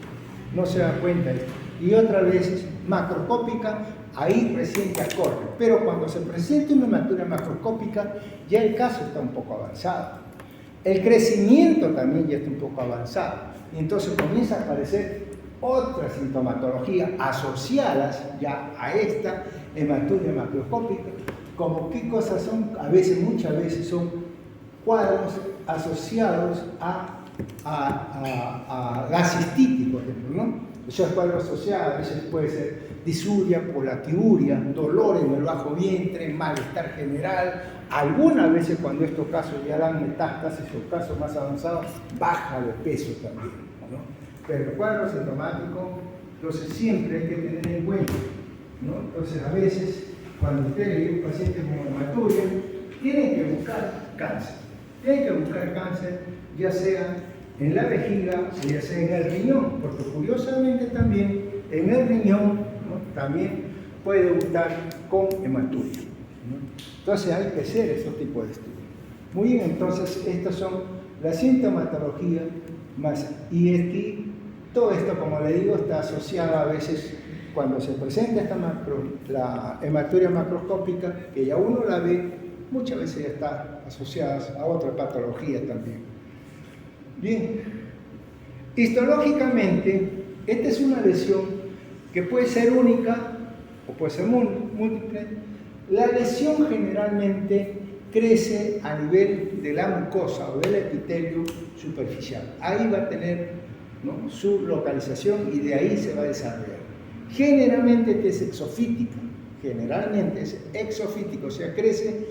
no se da cuenta de esto. Y otras veces macroscópica, ahí recién ya corre. Pero cuando se presenta una hematuria macroscópica, ya el caso está un poco avanzado. El crecimiento también ya está un poco avanzado. Y entonces comienza a aparecer otras sintomatologías asociadas ya a esta hematuria macroscópica, como qué cosas son, muchas veces son cuadros asociados a gasicitis, por ejemplo, ¿no? Esos cuadros asociados a veces puede ser disuria, polatiuria, dolor en el bajo vientre, malestar general. Algunas veces, cuando estos casos ya dan metástasis o casos más avanzados, baja de peso también, ¿no? Pero el cuadro sintomático, entonces siempre hay que tener en cuenta, ¿no? Entonces a veces, cuando usted le ve un paciente con hematuria, tienen que buscar cáncer. Tienen que buscar cáncer, ya sea en la vejiga o ya sea en el riñón, porque curiosamente también en el riñón, ¿no?, también puede debutar con hematuria, ¿no? Entonces hay que hacer esos tipos de estudios. Muy bien, entonces estas son las sintomatologías más, y aquí todo esto, como le digo, está asociado a veces cuando se presenta la hematuria macroscópica, que ya uno la ve, muchas veces ya está asociada a otra patología también. Bien, histológicamente, esta es una lesión que puede ser única o puede ser múltiple. La lesión generalmente crece a nivel de la mucosa o del epitelio superficial. Ahí va a tener, ¿no?, su localización y de ahí se va a desarrollar. Generalmente es exofítica, o sea, crece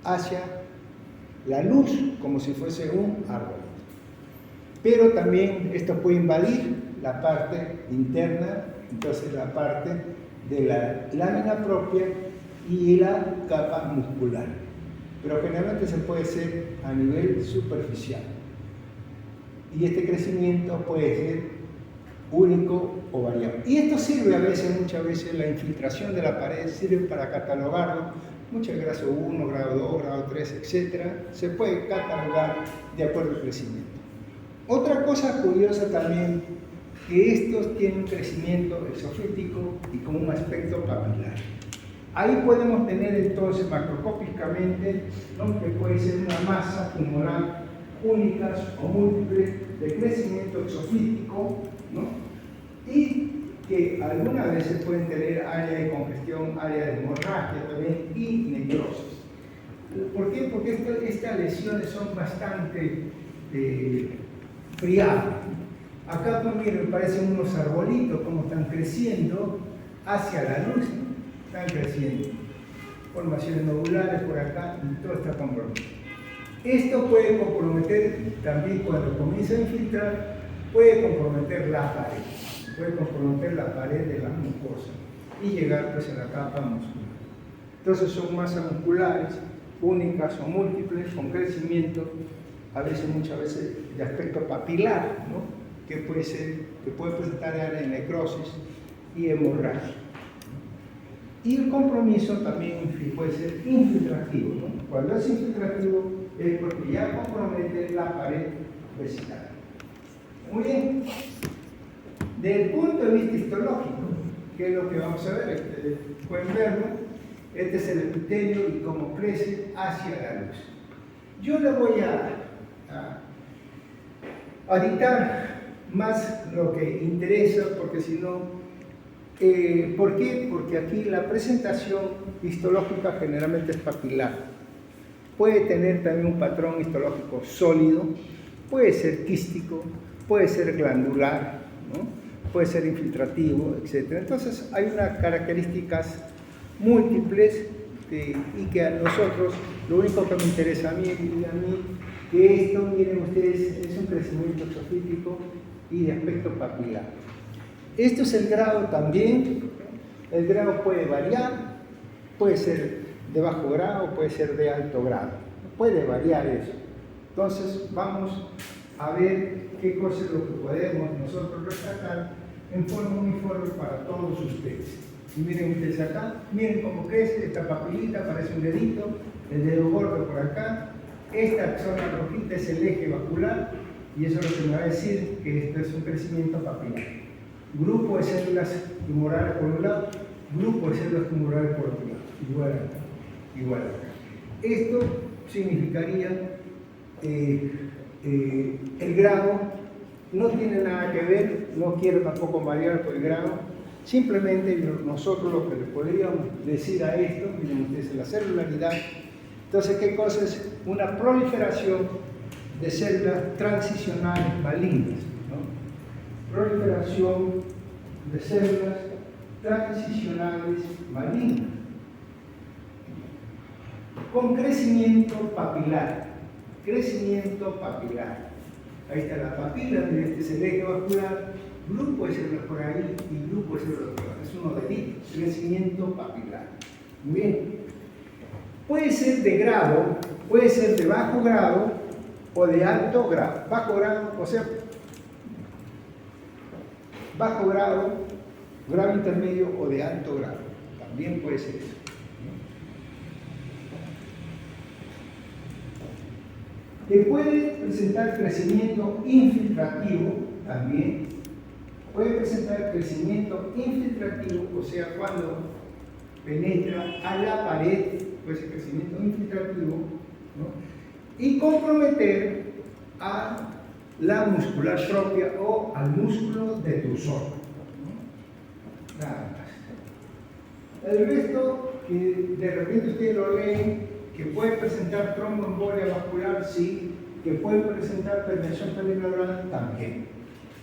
hacia la luz como si fuese un árbol. Pero también esto puede invadir la parte interna, entonces la parte de la lámina propia y la capa muscular. Pero generalmente se puede hacer a nivel superficial. Y este crecimiento puede ser único o variable. Y esto sirve muchas veces, la infiltración de la pared sirve para catalogarlo, muchas grado 1, grado 2, grado 3, etc. Se puede catalogar de acuerdo al crecimiento. Otra cosa curiosa también, que estos tienen un crecimiento exofítico y con un aspecto papilar. Ahí podemos tener entonces macroscópicamente, ¿no?, que puede ser una masa tumoral únicas o múltiples de crecimiento exofítico, ¿no?, y que algunas veces pueden tener área de congestión, área de hemorragia también y necrosis. ¿Por qué? Porque estas lesiones son bastante friables. Acá, pues miren, parecen unos arbolitos como están creciendo hacia la luz, ¿no? Están creciendo. Formaciones nodulares por acá y todo está comprometido. Esto puede comprometer también cuando comienza a infiltrar, puede comprometer la pared de la mucosa y llegar pues a la capa muscular. Entonces son masas musculares únicas o múltiples con crecimiento, muchas veces de aspecto papilar, ¿no?, que puede presentar área de necrosis y hemorragia. Y el compromiso también puede ser infiltrativo, ¿no? Cuando es infiltrativo es porque ya compromete la pared vesical. Muy bien. Desde el punto de vista histológico, que es lo que vamos a ver, pueden verlo, este es el epitelio y cómo crece hacia la luz. Yo le voy a dictar más lo que interesa, porque si no, ¿por qué? Porque aquí la presentación histológica generalmente es papilar. Puede tener también un patrón histológico sólido, puede ser quístico, puede ser glandular, ¿no?, puede ser infiltrativo, etc. Entonces hay unas características múltiples y que a nosotros, lo único que me interesa a mí, que esto, miren ustedes, es un crecimiento exofítico y de aspecto papilar. Esto es el grado también. El grado puede variar, puede ser de bajo grado, puede ser de alto grado, puede variar eso. Entonces vamos a ver qué cosa es lo que podemos nosotros rescatar en forma uniforme para todos ustedes. Y miren ustedes acá, miren cómo crece esta papilita, parece un dedito, el dedo gordo por acá. Esta zona rojita es el eje vascular y eso es lo que me va a decir que esto es un crecimiento papilar. Grupo de células tumorales por un lado, grupo de células tumorales por otro lado, igual acá. Esto significaría el grado no tiene nada que ver, no quiero tampoco variar por el grado, simplemente nosotros lo que le podríamos decir a esto, miren ustedes, la celularidad. Entonces, ¿qué cosa es? Una proliferación de células transicionales malignas, ¿no? Proliferación de células transicionales malignas con crecimiento papilar. Ahí está la papila, este es el eje vascular, grupo de células por ahí y grupo de células por ahí. Es uno de crecimiento papilar. Muy bien. Puede ser de grado, puede ser de bajo grado o de alto grado. Bajo grado, o sea, bajo grado, grado intermedio o de alto grado. También puede ser eso. Que puede presentar crecimiento infiltrativo también, puede presentar crecimiento infiltrativo, o sea, cuando penetra a la pared, puede ser crecimiento infiltrativo, ¿no?, y comprometer a la muscular propia o al músculo detrusor, ¿no? el resto, que de repente ustedes lo leen, que puede presentar tromboembolia vascular, sí, que puede presentar permeación perineural también,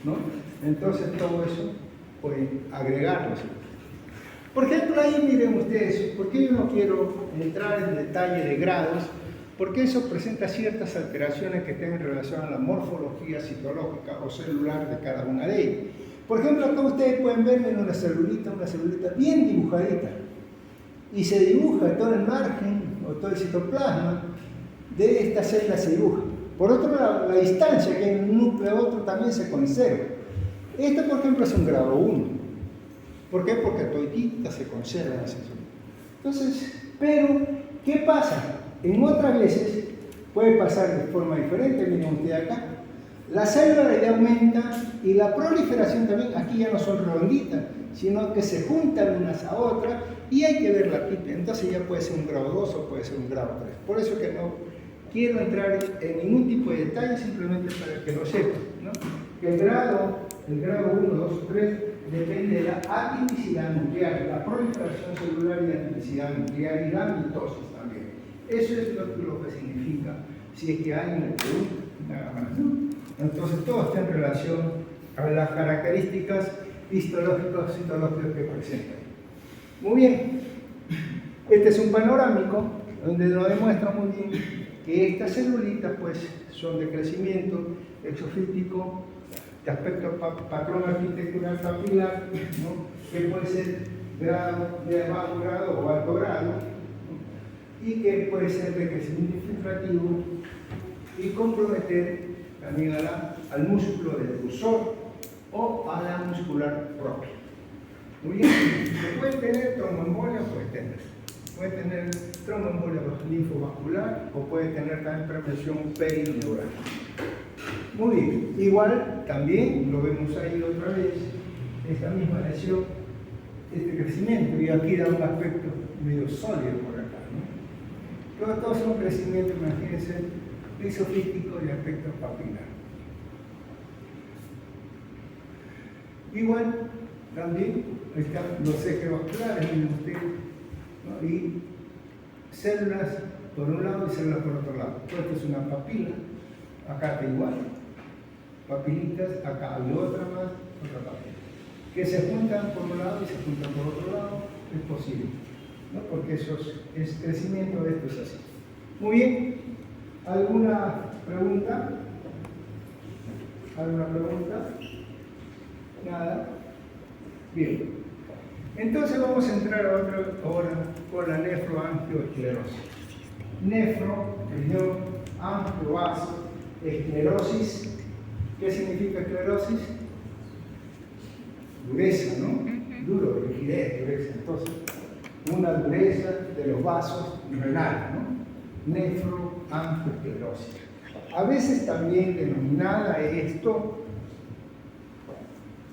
¿no? Entonces todo eso pueden agregarlo. Por ejemplo, ahí miren ustedes, porque yo no quiero entrar en detalle de grados, porque eso presenta ciertas alteraciones que tienen relación a la morfología citológica o celular de cada una de ellas. Por ejemplo, acá ustedes pueden ver en una celulita bien dibujadita, y se dibuja todo el margen o todo el citoplasma de esta célula, se dibuja. Por otro lado, la distancia que hay en un núcleo a otro también se conserva. Esto, por ejemplo, es un grado 1. ¿Por qué? Porque toditita se conserva en esa zona. Entonces, pero, ¿qué pasa? En otras veces puede pasar de forma diferente, miren ustedes acá. La célula ya aumenta y la proliferación también, aquí ya no son redonditas, sino que se juntan unas a otras y hay que ver la pipa. Entonces ya puede ser un grado 2 o puede ser un grado 3. Por eso que no quiero entrar en ningún tipo de detalle, simplemente para que lo sepan, ¿no? El grado 1, 2 o 3 depende de la atipicidad nuclear, la proliferación celular y la atipicidad nuclear y la mitosis también. Eso es lo que significa, si es que hay en el Perú, nada más, ¿no? Entonces todo está en relación a las características histológicas, citológicas que presentan. Muy bien, este es un panorámico donde nos demuestra muy bien que estas celulitas pues son de crecimiento exofítico, de aspecto patrón arquitectural papilar, ¿no? Que puede ser de bajo grado o alto grado, ¿no? Y que puede ser de crecimiento infiltrativo y comprometer también al músculo del cursor o a la muscular propia. Muy bien, se puede tener tromboembolia, puede tener tromboembolia linfovascular o puede tener también permeación perineural. Muy bien, igual también lo vemos ahí otra vez, esta misma lesión, este crecimiento, y aquí da un aspecto medio sólido por acá, ¿no? Todos son crecimientos, imagínense, isofítico y aspecto papilar. Igual también están los ejes vasculares, miren ustedes, ¿no? Y células por un lado y células por otro lado. Esto es una papila, acá está igual, papilitas, acá hay otra más, otra papila, que se juntan por un lado y se juntan por otro lado, es posible, ¿no? Porque eso es crecimiento de esto es así. Muy bien, ¿alguna pregunta? ¿Alguna pregunta? Nada. Bien. Entonces vamos a entrar ahora con la nefroangioesclerosis. Esclerosis. ¿Qué significa esclerosis? Dureza, ¿no? Duro, rigidez, dureza. Entonces, una dureza de los vasos renales, ¿no? Nefroangioesclerosis. A veces también denominada esto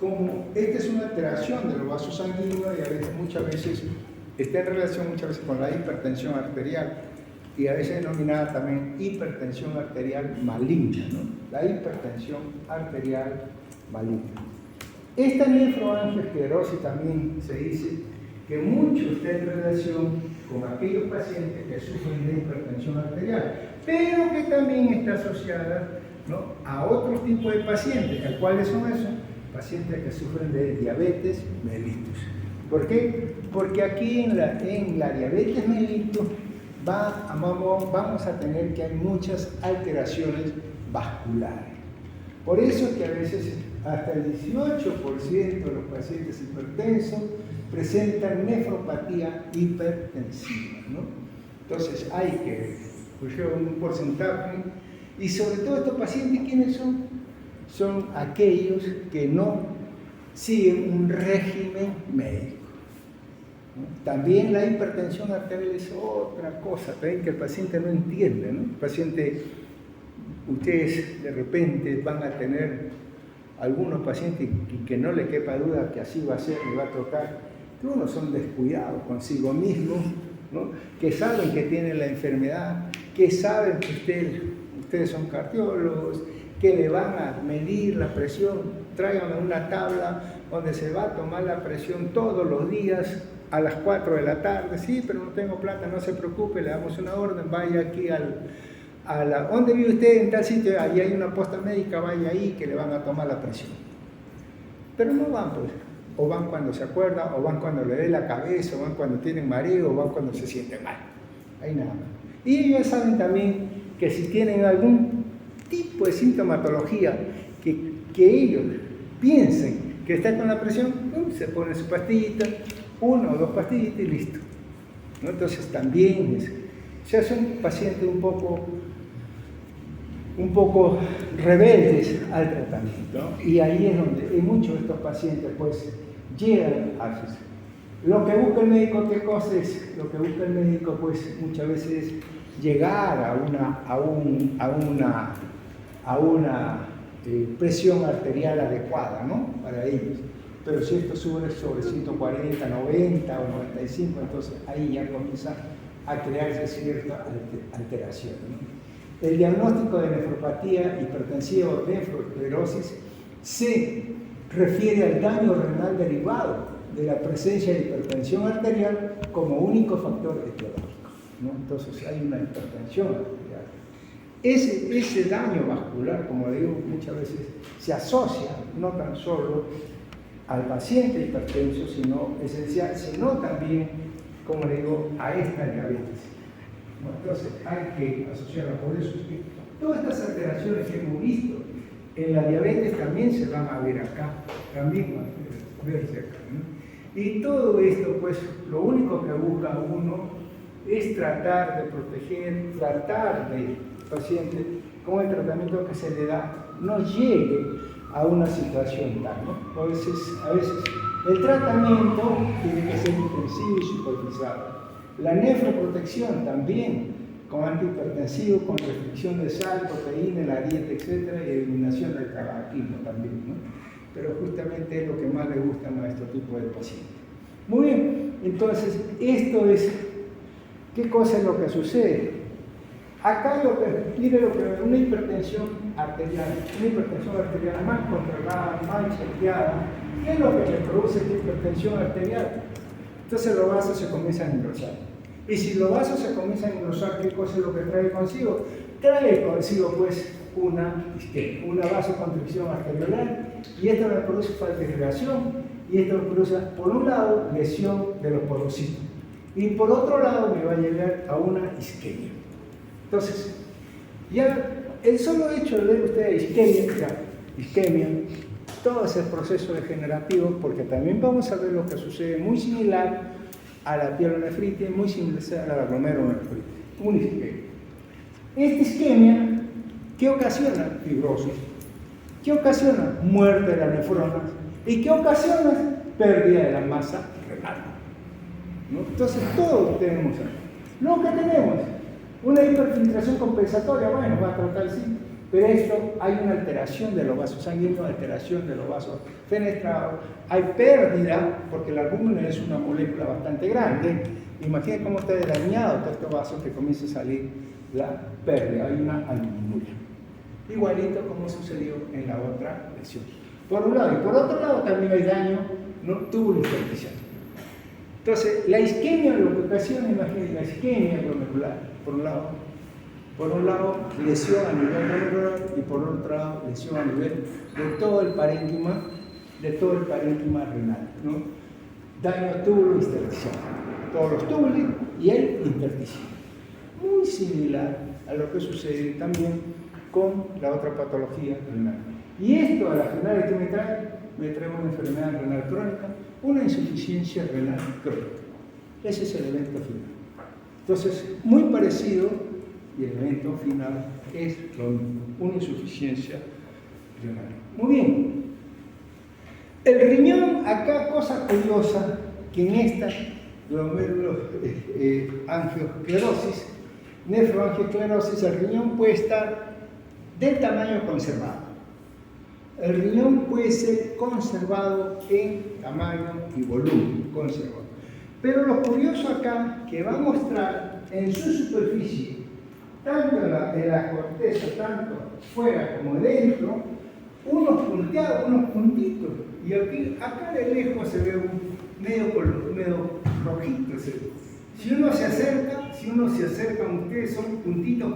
como, esta es una alteración de los vasos sanguíneos y a veces, muchas veces, está en relación con la hipertensión arterial y a veces denominada también hipertensión arterial maligna, ¿no? La hipertensión arterial maligna. Esta nefroangioesclerosis también se dice que mucho está en relación con aquellos pacientes que sufren de hipertensión arterial, pero que también está asociada, ¿no?, a otros tipos de pacientes. ¿Cuáles son esos? Pacientes que sufren de diabetes mellitus. ¿Por qué? Porque aquí en la diabetes mellitus vamos a tener que hay muchas alteraciones vasculares. Por eso es que a veces hasta el 18% de los pacientes hipertensos presentan nefropatía hipertensiva, ¿no? Entonces hay que ver un porcentaje, y sobre todo estos pacientes, ¿quiénes son? Son aquellos que no siguen un régimen médico, ¿no? También la hipertensión arterial es otra cosa, ¿ven? Que el paciente no entiende, ¿no? El paciente, ustedes de repente van a tener algunos pacientes que no le quepa duda que así va a ser, le va a tocar, que unos son descuidados consigo mismos, ¿no? Que saben que tienen la enfermedad, que saben que ustedes son cardiólogos, que le van a medir la presión, tráigame una tabla donde se va a tomar la presión todos los días a las 4 de la tarde. Sí, pero no tengo plata, no se preocupe, le damos una orden, vaya aquí ¿dónde vive usted? En tal sitio, ahí hay una posta médica, vaya ahí que le van a tomar la presión. Pero no van, pues. O van cuando se acuerdan, o van cuando le dé la cabeza, o van cuando tienen mareo, o van cuando se sienten mal. Ahí nada más. Y ellos saben también que si tienen algún tipo de sintomatología que ellos piensen que está con la presión, se ponen su pastillita, 1 o 2 pastillitas y listo. ¿No? Entonces también se hacen pacientes un poco rebeldes al tratamiento, ¿no? Y ahí es donde muchos de estos pacientes pues llegan a sus... Lo que busca el médico, ¿qué cosa es? Lo que busca el médico pues muchas veces es llegar a una presión arterial adecuada, ¿no? Para ellos. Pero si esto sube sobre 140, 90 o 95, entonces ahí ya comienza a crearse cierta alteración, ¿no? El diagnóstico de nefropatía hipertensiva o nefroesclerosis se refiere al daño renal derivado de la presencia de hipertensión arterial como único factor etiológico, ¿no? Entonces hay una hipertensión arterial. Ese daño vascular, como digo, muchas veces se asocia no tan solo al paciente hipertenso, sino esencial, sino también, como le digo, a esta diabetes. Bueno, entonces hay que asociarla. Por eso es que todas estas alteraciones que hemos visto en la diabetes también se van a ver acá, también van a verse acá, ¿no? Y todo esto, pues, lo único que busca uno es tratar de proteger, tratar de paciente con el tratamiento que se le da no llegue a una situación tal, ¿no? A veces el tratamiento tiene que ser intensivo y supervisado. La nefroprotección también, con antihipertensivo, con restricción de sal, proteína, la dieta, etc., y eliminación del tabaquismo también, ¿no? Pero justamente es lo que más le gusta a este tipo de pacientes. Muy bien, entonces, esto es, ¿qué cosa es lo que sucede? Acá una hipertensión arterial más controlada, más chequeada, ¿qué es lo que le produce esta hipertensión arterial? Entonces los vasos se comienzan a engrosar. Y si los vasos se comienzan a engrosar, ¿qué cosa es lo que trae consigo? Trae consigo pues una vasoconstricción arteriolar, y esto me produce falta de irrigación, y esto me produce, por un lado, lesión de los porocitos, y por otro lado me va a llevar a una isquemia. Entonces, ya el solo hecho de ver ustedes isquemia, todo ese proceso degenerativo, porque también vamos a ver lo que sucede muy similar a la pielonefritis, muy similar a la glomerulonefritis, una isquemia. Esta isquemia, ¿qué ocasiona? Fibrosis. ¿Qué ocasiona? Muerte de las nefronas. ¿Y qué ocasiona? Pérdida de la masa renal, ¿no? Entonces, todos tenemos ahí. Lo que tenemos, una hiperfiltración compensatoria, bueno, va a tratar sí, pero esto hay una alteración de los vasos sanguíneos, alteración de los vasos fenestrados, hay pérdida, porque la albúmina es una molécula bastante grande. Imaginen cómo está dañado todos estos vasos, que comienza a salir la pérdida, hay una albuminuria. Igualito como sucedió en la otra lesión. Por un lado, y por otro lado también hay daño túbulo intersticial. Entonces, la isquemia lo que ocasiona, imagínense, la isquemia glomerular, por un lado, lesión a nivel glomerular, y por otro lado, lesión a nivel de todo el parénquima renal, ¿no? Daño túbulo intersticial, todos los túbulos y el intersticial. Muy similar a lo que sucede también con la otra patología renal. Y esto a la final, ¿qué me trae una enfermedad renal crónica, una insuficiencia renal crónica. Ese es el evento final. Entonces, muy parecido, y el evento final es lo mismo, una insuficiencia renal. Muy bien. El riñón, acá cosa curiosa, que en esta glomeruloangiosclerosis, nefroangiosclerosis, el riñón puede estar del tamaño conservado. El riñón puede ser conservado en tamaño y volumen, conservado. Pero lo curioso acá, que va a mostrar en su superficie, tanto en la corteza, tanto fuera como dentro, unos punteados, unos puntitos. Y aquí, acá de lejos se ve medio rojito. Si uno se acerca a ustedes, son puntitos.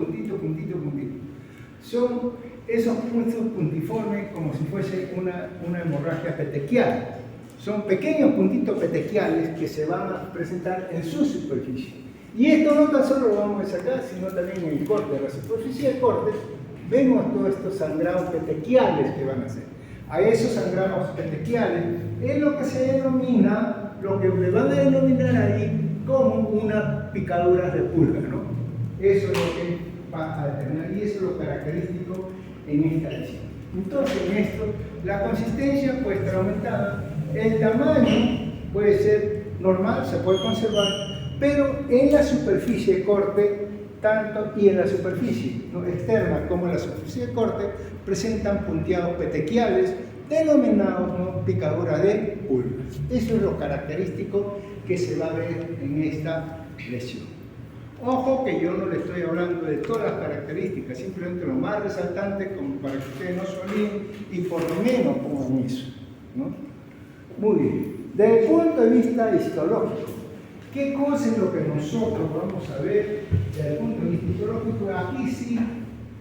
Son esos puntos puntiformes como si fuese una hemorragia petequial. Son pequeños puntitos petequiales que se van a presentar en su superficie. Y esto no tan solo lo vamos a sacar, sino también en el corte. En la superficie de corte vemos todos estos sangrados petequiales que van a hacer. A esos sangrados petequiales es lo que se denomina, lo que le van a denominar ahí como una picadura de pulga, ¿no? Eso es lo que va a determinar y eso es lo característico en esta lesión. Entonces, en esto, la consistencia puede estar aumentada, el tamaño puede ser normal, se puede conservar, pero en la superficie de corte, tanto y en la superficie externa como en la superficie de corte, presentan punteados petequiales denominados, ¿no?, picadura de pulgas. Eso es lo característico que se va a ver en esta lesión. Ojo que yo no le estoy hablando de todas las características, simplemente lo más resaltante como para que ustedes no se olviden y por lo menos pongan eso, ¿no? Muy bien. Desde el punto de vista histológico, ¿qué cosa es lo que nosotros vamos a ver desde el punto de vista histológico? Aquí sí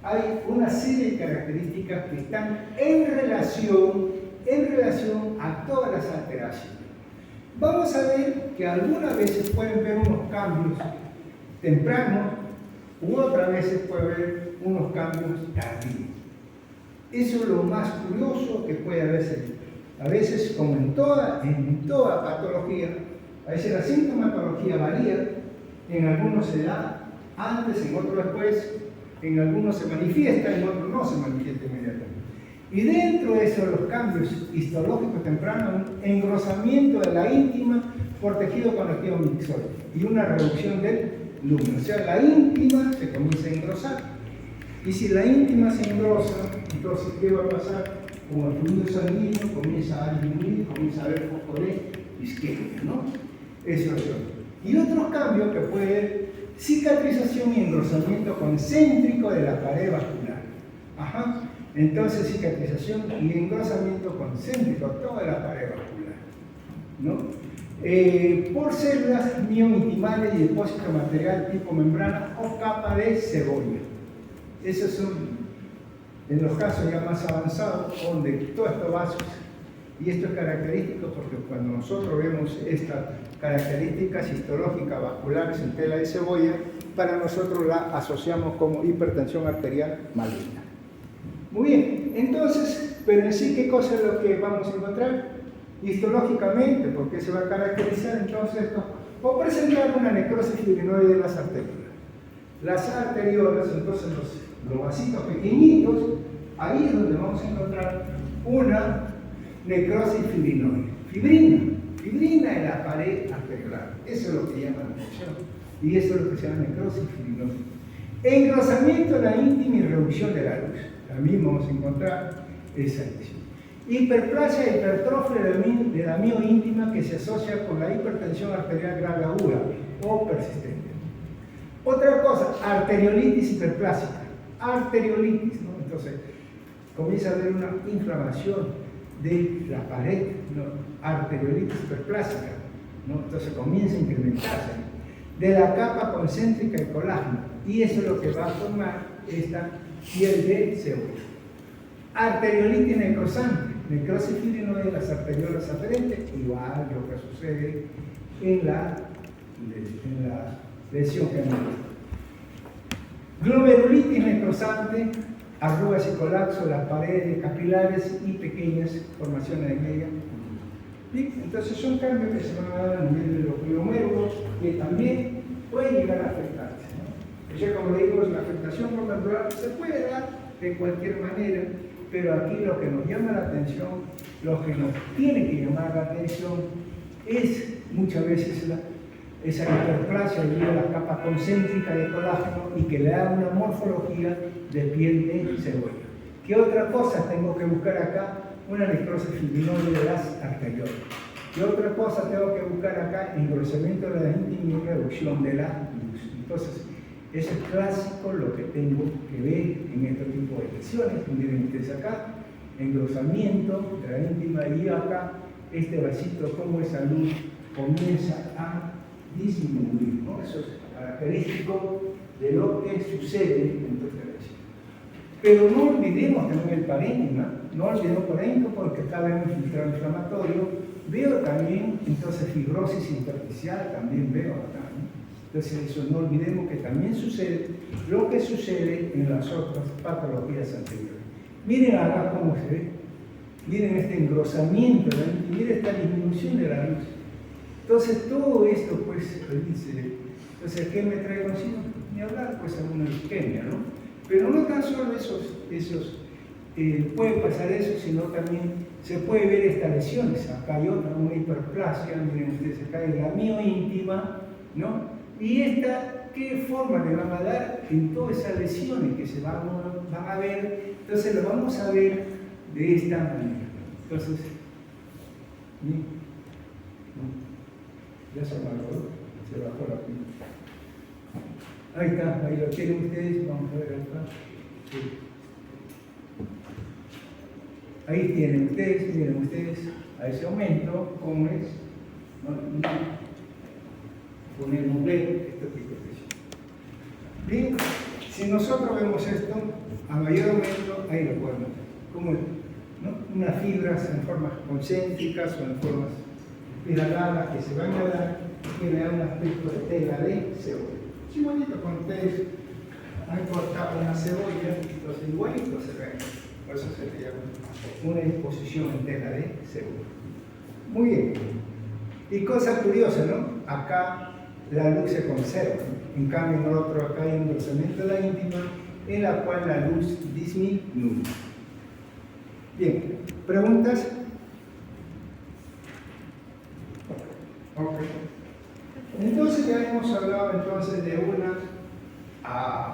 hay una serie de características que están en relación a todas las alteraciones. Vamos a ver que algunas veces pueden ver unos cambios tempranos u otras veces puede haber unos cambios tardíos. Eso es lo más curioso que puede haber. A veces, como en toda patología, a veces la sintomatología varía, en algunos se da antes, en otros después, en algunos se manifiesta, en otros no se manifiesta inmediatamente. Y dentro de eso, los cambios histológicos tempranos, engrosamiento de la íntima por tejido conectivo mixoide y una reducción del lumen. O sea, la íntima se comienza a engrosar. Y si la íntima se engrosa, entonces, ¿qué va a pasar? Como el fluido sanguíneo comienza a disminuir, comienza a haber foco de isquemia, ¿no? Eso es otro. Y otros cambios que puede haber cicatrización y engrosamiento concéntrico de la pared vascular. Ajá. Entonces, cicatrización y engrosamiento concéntrico toda la pared vascular, ¿no? Por células miointimales y depósito de material tipo membrana o capa de cebolla. Esos son en los casos ya más avanzados, donde todos estos vasos, y esto es característico porque cuando nosotros vemos estas características histológicas vasculares en tela de cebolla, para nosotros la asociamos como hipertensión arterial maligna. Muy bien, entonces, pero en sí, ¿qué cosa es lo que vamos a encontrar? Histológicamente, ¿por qué se va a caracterizar entonces esto? O presentar una necrosis fibrinoide de las arteriolas. Las arteriolas, entonces los vasitos pequeñitos, ahí es donde vamos a encontrar una necrosis fibrinoide. Fibrina en la pared arteriolar. Eso es lo que llama la atención. Y eso es lo que se llama necrosis fibrinoide. Engrosamiento de la íntima y reducción de la luz. También vamos a encontrar esa lesión. Hiperplasia e hipertrofia de la mioíntima que se asocia con la hipertensión arterial grave aguda o persistente. Otra cosa, arteriolitis hiperplásica. Arteriolitis, ¿no? Entonces, comienza a haber una inflamación de la pared, ¿no? Arteriolitis hiperplásica, ¿no? Entonces comienza a incrementarse de la capa concéntrica de colágeno y eso es lo que va a formar esta piel de cebolla. Arteriolitis necrosante, necrosis fibrinoide de las arteriolas aferentes, igual lo que sucede en la lesión que hemos visto. Glomerulitis necrosante, arrugas y colapso de las paredes capilares y pequeñas formaciones de media. Bien, entonces son cambios que se van a dar a nivel de los glomérulos que también pueden llegar a afectarse, ¿no? Ya como le digo, la afectación glomerular se puede dar de cualquier manera, pero aquí lo que nos llama la atención, lo que nos tiene que llamar la atención es muchas veces esa hiperplasia debido a la capa concéntrica de colágeno y que le da una morfología de piel de cebolla. ¿Qué otra cosa tengo que buscar acá? Una necrosis fibrinoide de las arteriolas. ¿Qué otra cosa tengo que buscar acá? Engrosamiento de la íntima y reducción de la luz. Entonces, eso es clásico lo que tengo que ver en este tipo de lesiones. Miren ustedes acá, engrosamiento de la íntima, y acá este vasito, como esa luz comienza a disminuir, ¿no? Eso es característico de lo que sucede en nuestra lesión. Pero no olvidemos también el parénquima, no olvidemos parénquima porque acá vemos filtrado inflamatorio, veo también entonces fibrosis intersticial, también veo acá, ¿no? Entonces eso no olvidemos que también sucede lo que sucede en las otras patologías anteriores. Miren acá cómo se ve, miren este engrosamiento, ¿no? Miren esta disminución de la luz. Entonces todo esto pues dice, entonces ¿qué me trae consigo? Ni hablar pues alguna isquemia, ¿no? Pero no tan solo puede pasar eso, sino también se puede ver estas lesiones. Acá hay otra, una hiperplasia, miren ustedes, acá hay la mioíntima, ¿no? Y esta, ¿qué forma le van a dar en todas esas lesiones que se van a ver? Entonces lo vamos a ver de esta manera. Entonces, ya se bajó la pinta. Ahí está, ahí lo tienen ustedes, vamos a ver acá. Sí. Ahí tienen ustedes, miren ustedes, a ese aumento, ¿cómo es? Ponemos B, esto es. Bien, si nosotros vemos esto, a mayor aumento, ahí lo podemos ver. ¿Cómo es? ¿No? Unas fibras en formas concéntricas o en formas espiraladas que se van a dar, que le dan un aspecto de tela de cebolla. Sí, bonito, cuando ustedes han cortado una cebolla, los igualitos se ven. Por eso se le llama una disposición en tela de cebolla. Muy bien. Y cosa curiosa, ¿no? Acá la luz se conserva. En cambio, en el otro, acá hay un engrosamiento de la íntima, en la cual la luz disminuye. Bien. ¿Preguntas? Ok. Entonces ya hemos hablado entonces de una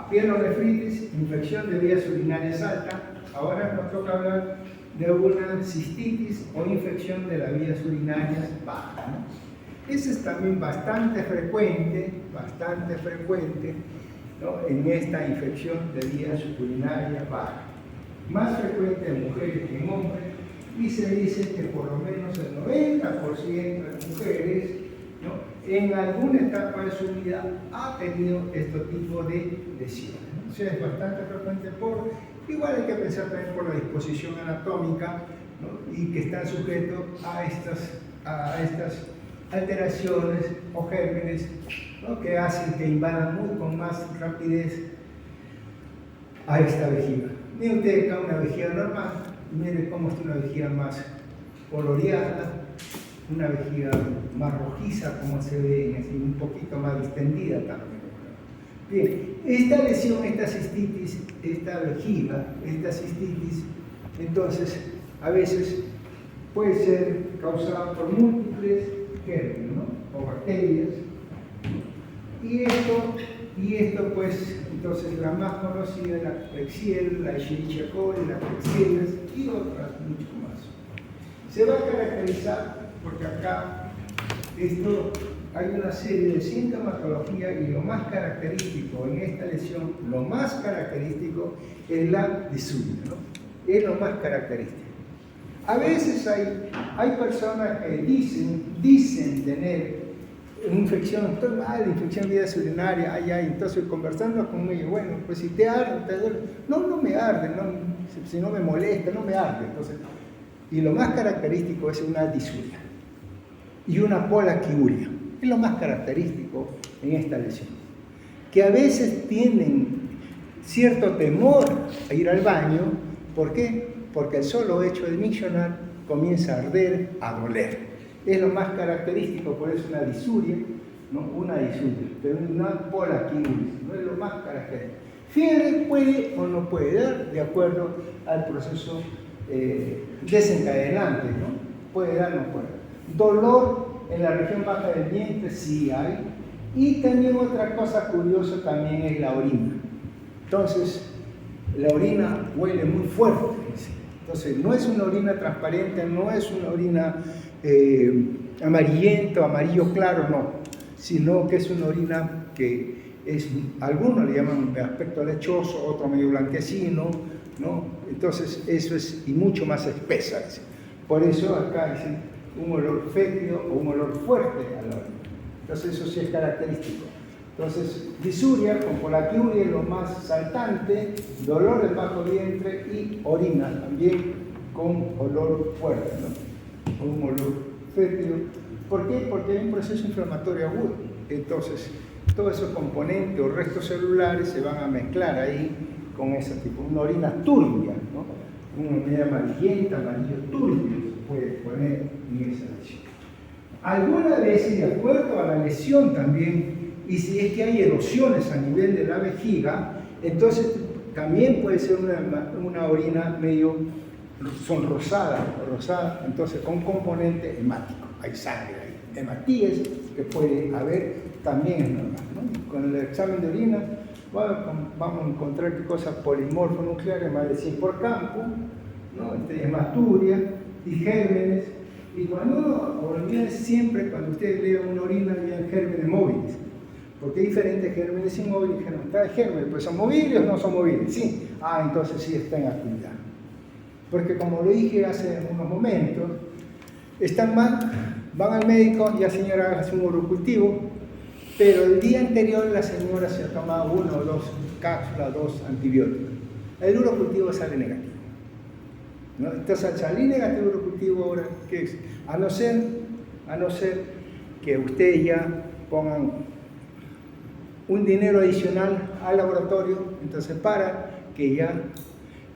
pielonefritis, infección de vías urinarias alta. Ahora nos toca hablar de una cistitis o infección de las vías urinarias bajas, ¿no? Ese es también bastante frecuente, ¿no? En esta infección de vías urinarias bajas. Más frecuente en mujeres que en hombres, y se dice que por lo menos el 90% de mujeres, ¿no?, en alguna etapa de su vida ha tenido este tipo de lesiones, ¿no? O sea, es bastante frecuente igual hay que pensar también por la disposición anatómica, ¿no?, y que están sujetos a estas alteraciones o gérmenes, ¿no?, que hacen que invadan con más rapidez a esta vejiga. Miren ustedes acá una vejiga normal, miren cómo está una vejiga más coloreada, una vejiga más rojiza, como se ve, así, un poquito más distendida también. Bien, esta lesión, esta cistitis, esta vejiga, esta cistitis, entonces a veces puede ser causada por múltiples gérmenes, ¿no?, o bacterias. Y esto pues, entonces la más conocida es la Klebsiella, la Escherichia coli, la Klebsiella y otras mucho más. Se va a caracterizar porque acá hay una serie de sintomatología y lo más característico en esta lesión, lo más característico es la disuria, ¿no? Es lo más característico. A veces hay personas que dicen tener infección, estoy mal, infección de vías urinarias, entonces conversando con ellos, bueno, pues si te arde, te duele. No me arde, si no me molesta, no me arde. Entonces, y lo más característico es una disuria y una polaquiuria. Es lo más característico en esta lesión. Que a veces tienen cierto temor a ir al baño. ¿Por qué? Porque el solo hecho de miccionar comienza a arder, a doler. Es lo más característico, por eso una disuria, ¿no? Una disuria, pero una polaquiuria, no es lo más característico. Fiebre puede o no puede dar, de acuerdo al proceso desencadenante, ¿no? Puede dar o no puede dar. Dolor en la región baja del vientre sí hay. Y también otra cosa curiosa también es la orina. Entonces, la orina huele muy fuerte. Entonces, no es una orina transparente, no es una orina amarillento, amarillo claro, no. Sino que es una orina que algunos le llaman de aspecto lechoso, otro medio blanquecino, ¿no? Entonces eso es, y mucho más espesa. Por eso acá dicen un olor fétido o un olor fuerte a la orina. Entonces eso sí es característico. Entonces, disuria con colaquiuria es lo más saltante, dolor del bajo vientre y orina también con olor fuerte, ¿no? Un olor fétido. ¿Por qué? Porque hay un proceso inflamatorio agudo. Entonces, todos esos componentes o restos celulares se van a mezclar ahí con ese tipo. Una orina turbia, ¿no? Una orina amarillenta, amarillo turbio se puede poner en esa lesión. Algunas veces, de acuerdo a la lesión también, y si es que hay erosiones a nivel de la vejiga, entonces también puede ser una orina medio sonrosada, rosada, entonces con componente hemático. Hay sangre ahí. Hematíes que puede haber también es normal, ¿no? Con el examen de orina vamos a encontrar cosas polimorfonucleares, más de 100 por campo, ¿no? Hematuria y gérmenes. Y cuando uno olvida siempre, cuando ustedes lean una orina, lean gérmenes móviles. Porque hay diferentes gérmenes inmóviles, gérmenes, pues son móviles o no son móviles, sí. Entonces sí está en actividad. Porque como lo dije hace unos momentos, están mal, van al médico y la señora hace un urocultivo, pero el día anterior la señora se ha tomado 1 o 2 cápsulas, 2 antibióticos. El urocultivo sale negativo, ¿no? Entonces al salir negativo el urocultivo ahora, ¿qué es? A no ser que ustedes ya pongan un dinero adicional al laboratorio, entonces para que ya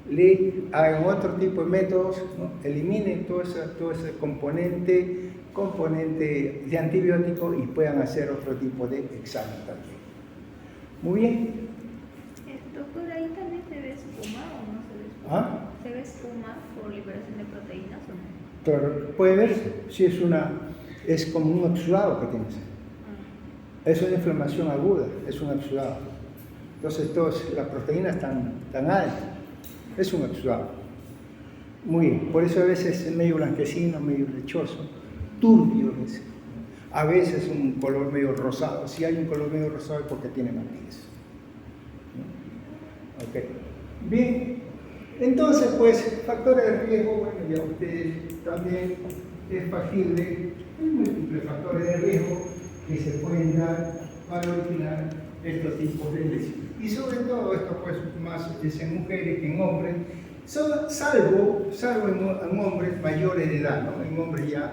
le hagan otro tipo de métodos, ¿no? Eliminen todo ese componente de antibiótico y puedan hacer otro tipo de examen también. Muy bien. Doctor, ¿ahí también se ve espuma o no se ve espuma? ¿Se ve espuma por liberación de proteínas o no? Claro, puede verse, si es como un exudado que tienes. Es una inflamación aguda, es un exudado. Entonces las proteínas están altas, es un exudado. Muy bien, por eso a veces es medio blanquecino, medio lechoso, turbio, a veces un color medio rosado. Si hay un color medio rosado es porque tiene matices. Ok, bien, entonces pues factores de riesgo, bueno, ya ustedes también es factible, hay múltiples factores de riesgo que se pueden dar para originar estos tipos de lesiones. Y sobre todo esto pues más es en mujeres que en hombres, salvo en hombres mayores de edad, ¿no? En hombres ya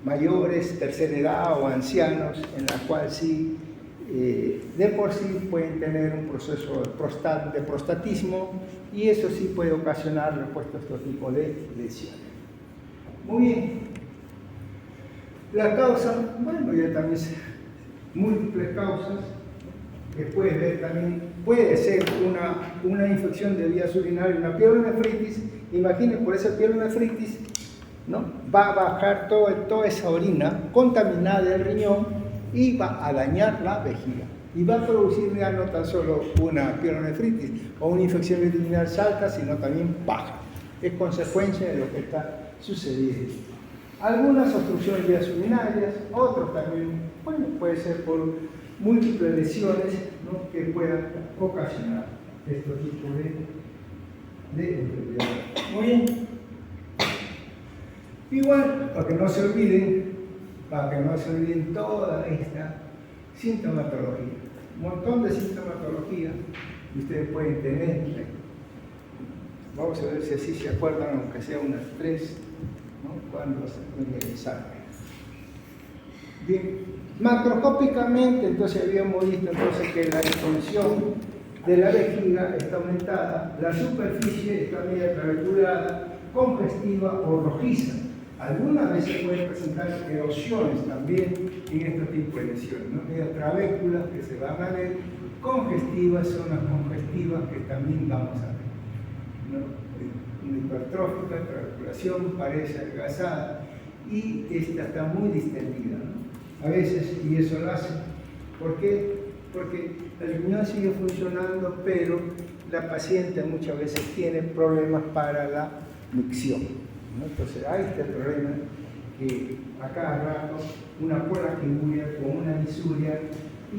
mayores, tercera edad o ancianos, en la cual sí, de por sí pueden tener un proceso de prostatismo y eso sí puede ocasionar respuesta a este tipo de lesiones. Muy bien. La causa, bueno, ya también múltiples causas que puede ver también, puede ser una infección de vías urinarias, una pielonefritis. Imaginen, por esa pielonefritis, ¿no? Va a bajar toda esa orina contaminada del riñón y va a dañar la vejiga. Y va a producir ya no tan solo una pielonefritis o una infección urinaria alta, sino también baja. Es consecuencia de lo que está sucediendo. Algunas obstrucciones de vías urinarias, otros también, bueno, puede ser por múltiples lesiones, ¿no? Que puedan ocasionar este tipo de enfermedades. Muy bien. Igual, para que no se olviden toda esta sintomatología. Un montón de sintomatología que ustedes pueden tener. Vamos a ver si así se acuerdan, aunque sea unas 3, ¿no? Cuando se sangre. Bien, macroscópicamente, entonces habíamos visto entonces que la expansión de la vejiga está aumentada, la superficie está media trabeculada, congestiva o rojiza. Algunas veces pueden presentar erosiones también en este tipo de lesiones, ¿no? Medias trabéculas que se van a ver, congestivas, zonas congestivas que también vamos a ver, ¿no? Una hipertrófica, trabeculación, parece adelgazada y esta está muy distendida, ¿no? A veces, y eso lo hace. ¿Por qué? Porque el riñón sigue funcionando, pero la paciente muchas veces tiene problemas para la micción, ¿no? Entonces hay este problema que a cada rato una polaquinuria con una disuria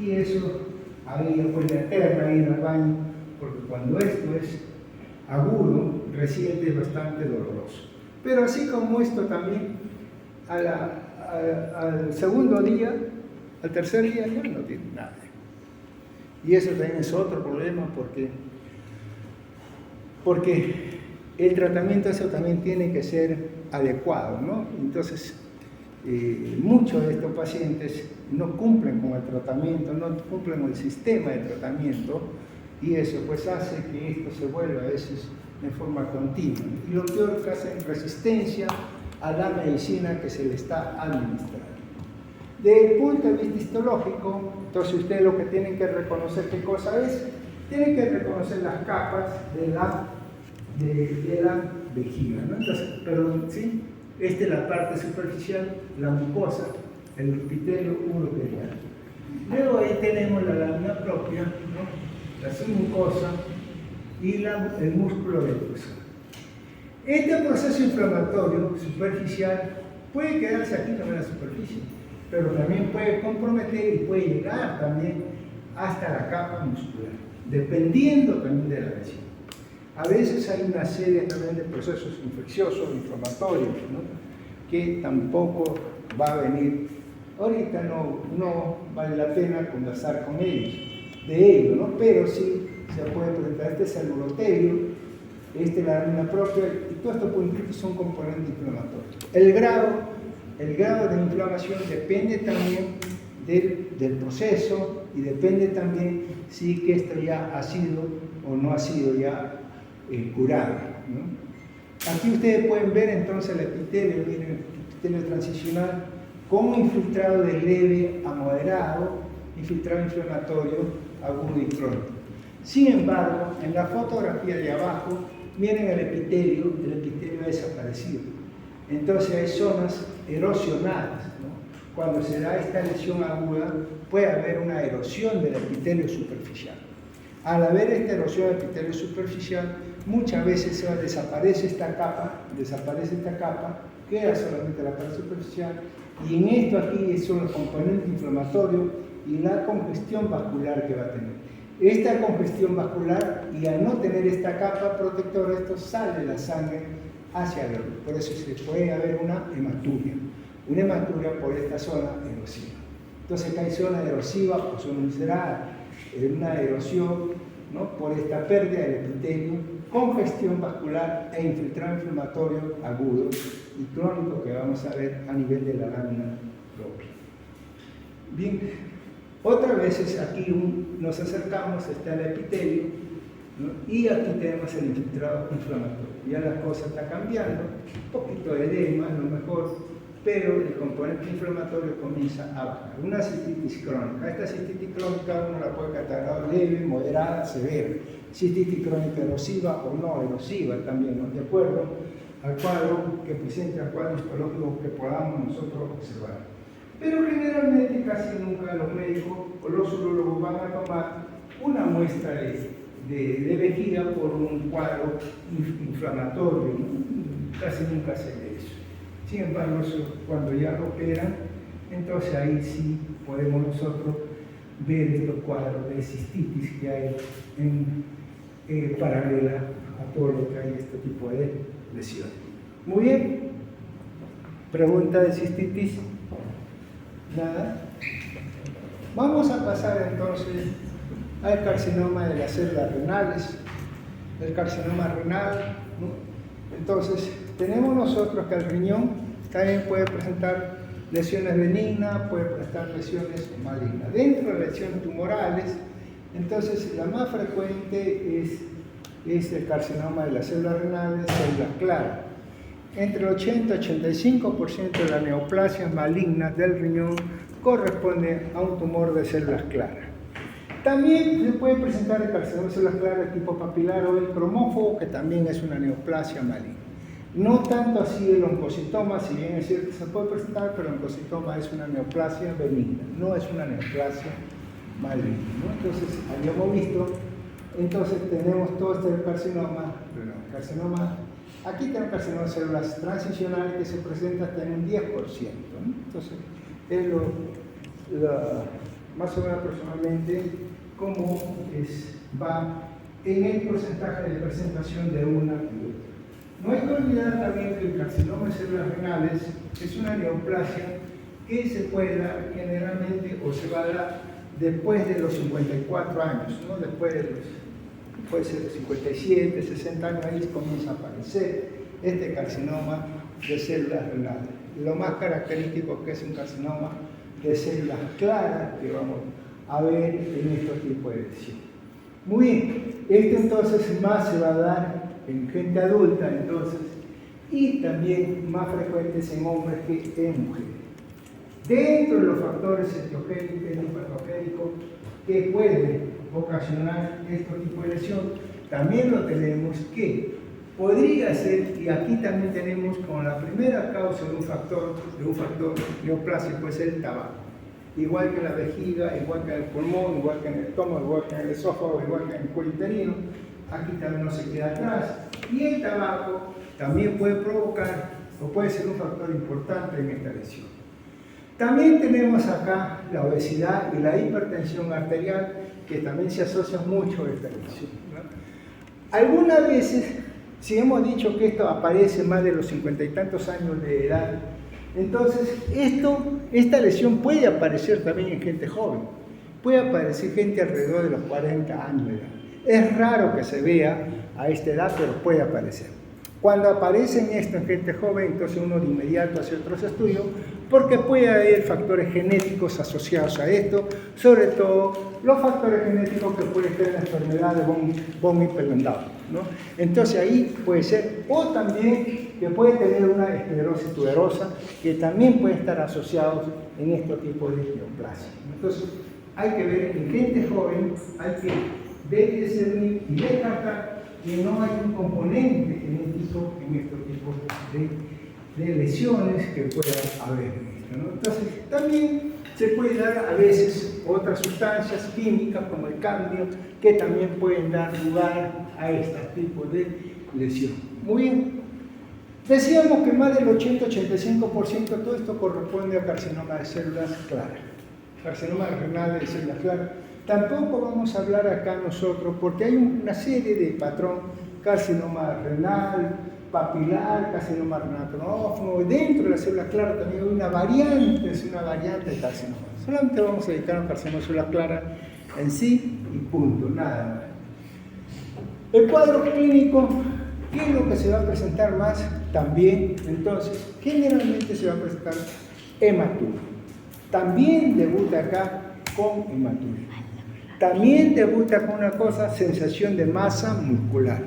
y eso ahí después la eterna ir al baño, porque cuando esto es agudo, reciente, es bastante doloroso. Pero así como esto también, al segundo día, al tercer día ya no tiene nada. Y eso también es otro problema porque el tratamiento eso también tiene que ser adecuado, ¿no? Entonces, muchos de estos pacientes no cumplen con el tratamiento, no cumplen con el sistema de tratamiento, y eso pues hace que esto se vuelva a veces de forma continua. Y lo peor es que hacen resistencia a la medicina que se le está administrando. Desde el punto de vista histológico, entonces ustedes lo que tienen que reconocer qué cosa es, tienen que reconocer las capas de la vejiga, ¿no? Entonces, pero sí, esta es la parte superficial, la mucosa, el epitelio uroterial. Luego ahí tenemos la lámina propia, ¿no? La submucosa y el músculo ventosal. Este proceso inflamatorio superficial puede quedarse aquí también en la superficie, pero también puede comprometer y puede llegar también hasta la capa muscular, dependiendo también de la lesión. A veces hay una serie también de procesos infecciosos, inflamatorios, ¿no? Que tampoco va a venir. Ahorita no vale la pena conversar con ellos, de ello, ¿no? Pero sí se puede presentar. Este es el uroterio, este es la lámina propia, y todos estos puntitos son componentes inflamatorios. El grado de inflamación depende también del proceso y depende también si que esto ya ha sido o no ha sido ya curado, ¿no? Aquí ustedes pueden ver entonces el epitelio, miren, el epitelio transicional con infiltrado de leve a moderado, infiltrado inflamatorio agudo y crónico. Sin embargo, en la fotografía de abajo, miren el epitelio ha desaparecido. Entonces hay zonas erosionadas, ¿no? Cuando se da esta lesión aguda, puede haber una erosión del epitelio superficial. Al haber esta erosión del epitelio superficial, muchas veces desaparece esta capa, queda solamente la parte superficial, y en esto aquí son los componentes inflamatorios y la congestión vascular que va a tener. Esta congestión vascular, y al no tener esta capa protectora, esto sale la sangre hacia el órgano. Por eso se puede haber una hematuria por esta zona erosiva. Entonces acá hay zona erosiva o zona ulcerada, una erosión, ¿no? Por esta pérdida del epitelio, congestión vascular e infiltrado inflamatorio agudo y crónico que vamos a ver a nivel de la lámina propia. Bien, otras veces aquí nos acercamos, está el epitelio, ¿no? Y aquí tenemos el infiltrado inflamatorio. Ya la cosa está cambiando, un poquito de edema a lo mejor, pero el componente inflamatorio comienza a bajar. Una cistitis crónica. Esta cistitis crónica uno la puede catalogar leve, moderada, severa. Cistitis crónica erosiva o no erosiva también, ¿no? De acuerdo al cuadro que presente, al cuadro histológico que podamos nosotros observar. Pero generalmente casi nunca los médicos o los urólogos van a tomar una muestra de vejiga por un cuadro inflamatorio, ¿no? Casi nunca se ve eso. Sin embargo, eso, cuando ya lo operan, entonces ahí sí podemos nosotros ver estos cuadros de cistitis que hay en paralela a todo lo que hay este tipo de lesiones. Muy bien. Pregunta de cistitis. Nada. Vamos a pasar entonces al carcinoma de las células renales. El carcinoma renal, ¿no? Entonces, tenemos nosotros que el riñón también puede presentar lesiones benignas, puede presentar lesiones malignas. Dentro de lesiones tumorales, entonces la más frecuente es el carcinoma de las células renales, células claras. Entre el 80 y 85% de las neoplasias malignas del riñón corresponde a un tumor de células claras. También se puede presentar el carcinoma de células claras de tipo papilar o el cromófobo, que también es una neoplasia maligna. No tanto así el oncocitoma, si bien es cierto que se puede presentar, pero el oncocitoma es una neoplasia benigna, no es una neoplasia maligna, ¿no? Entonces, habíamos visto, entonces tenemos todo este carcinoma, aquí tenemos carcinoma de células transicionales que se presenta hasta en un 10%, ¿no? Entonces, es más o menos personalmente cómo va en el porcentaje de presentación de una y otra. No hay que olvidar también que el carcinoma de células renales es una neoplasia que se puede dar generalmente o se va a dar después de los 54 años, ¿no? Después de los, puede ser 57, 60 años, ahí comienza a aparecer este carcinoma de células renales. Lo más característico que es un carcinoma de células claras que vamos a ver en estos tipos de lesiones. Muy bien, este entonces más se va a dar en gente adulta entonces y también más frecuentes en hombres que en mujeres. Dentro de los factores etiogénicos y patogénicos que pueden ocasionar este tipo de lesión, también lo tenemos que podría ser, y aquí también tenemos como la primera causa de un factor neoplásico, puede ser el tabaco. Igual que en la vejiga, igual que en el pulmón, igual que en el estómago, igual que en el esófago, igual que en el cuello uterino, aquí también no se queda atrás. Y el tabaco también puede provocar o puede ser un factor importante en esta lesión. También tenemos acá la obesidad y la hipertensión arterial, que también se asocian mucho a esta lesión, ¿no? Algunas veces, si hemos dicho que esto aparece más de los 50 y tantos años de edad, entonces esta lesión puede aparecer también en gente joven, puede aparecer gente alrededor de los 40 años de edad. Es raro que se vea a esta edad, pero puede aparecer. Cuando aparece esto en gente joven, entonces uno de inmediato hace otros estudios, porque puede haber factores genéticos asociados a esto, sobre todo los factores genéticos que pueden ser la enfermedad de von Hippel-Lindau, ¿no? Entonces ahí puede ser, o también que puede tener una esclerosis tuberosa, que también puede estar asociados en estos tipos de neoplasia. Entonces hay que ver en gente joven, hay que ver y discernir y descartar que no hay un componente genético en estos tipos de lesiones que pueda haber en esto, ¿no? Entonces también se puede dar a veces otras sustancias químicas como el cadmio que también pueden dar lugar a estos tipos de lesión. Muy bien. Decíamos que más del 80-85% de todo esto corresponde a carcinoma de células claras, carcinoma renal de células claras. Tampoco vamos a hablar acá nosotros porque hay una serie de patrón, carcinoma renal, papilar, carcinoma renal. Dentro de las células claras también hay una variante, es una variante de carcinoma. Solamente vamos a dedicar a carcinoma de células claras en sí y punto, nada más. El cuadro clínico, ¿qué es lo que se va a presentar más? También, entonces, generalmente se va a presentar hematuria. También debuta acá con hematuria. También debuta con una cosa, sensación de masa muscular.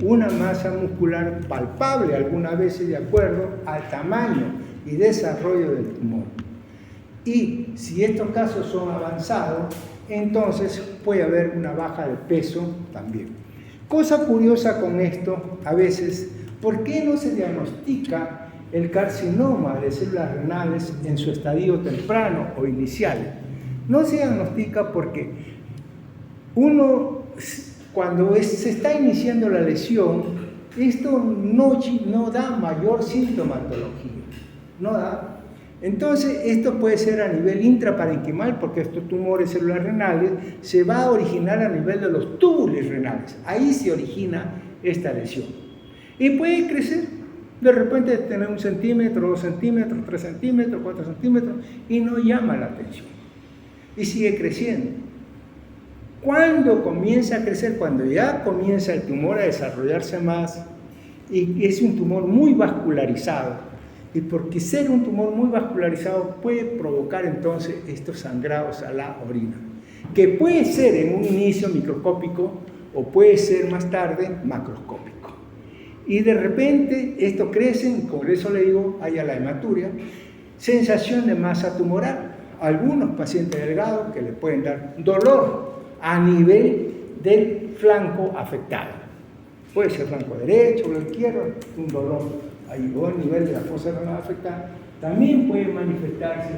Una masa muscular palpable algunas veces de acuerdo al tamaño y desarrollo del tumor. Y si estos casos son avanzados, entonces puede haber una baja de peso también. Cosa curiosa con esto, a veces, ¿por qué no se diagnostica el carcinoma de células renales en su estadio temprano o inicial? No se diagnostica porque cuando se está iniciando la lesión, esto no da mayor sintomatología, no da. Entonces, esto puede ser a nivel intraparenquimal, porque estos tumores células renales se va a originar a nivel de los túbulos renales. Ahí se origina esta lesión. Y puede crecer, de repente tener 1 centímetro, 2 centímetros, 3 centímetros, 4 centímetros, y no llama la atención. Y sigue creciendo. ¿Cuándo comienza a crecer? Cuando ya comienza el tumor a desarrollarse más, y es un tumor muy vascularizado. Y porque ser un tumor muy vascularizado puede provocar entonces estos sangrados a la orina, que puede ser en un inicio microscópico o puede ser más tarde macroscópico. Y de repente esto crece, y por eso le digo, hay la hematuria, sensación de masa tumoral. Algunos pacientes delgados que le pueden dar dolor a nivel del flanco afectado. Puede ser flanco derecho o izquierdo, un dolor ahí, o a nivel de la fosa renal afectada, también puede manifestarse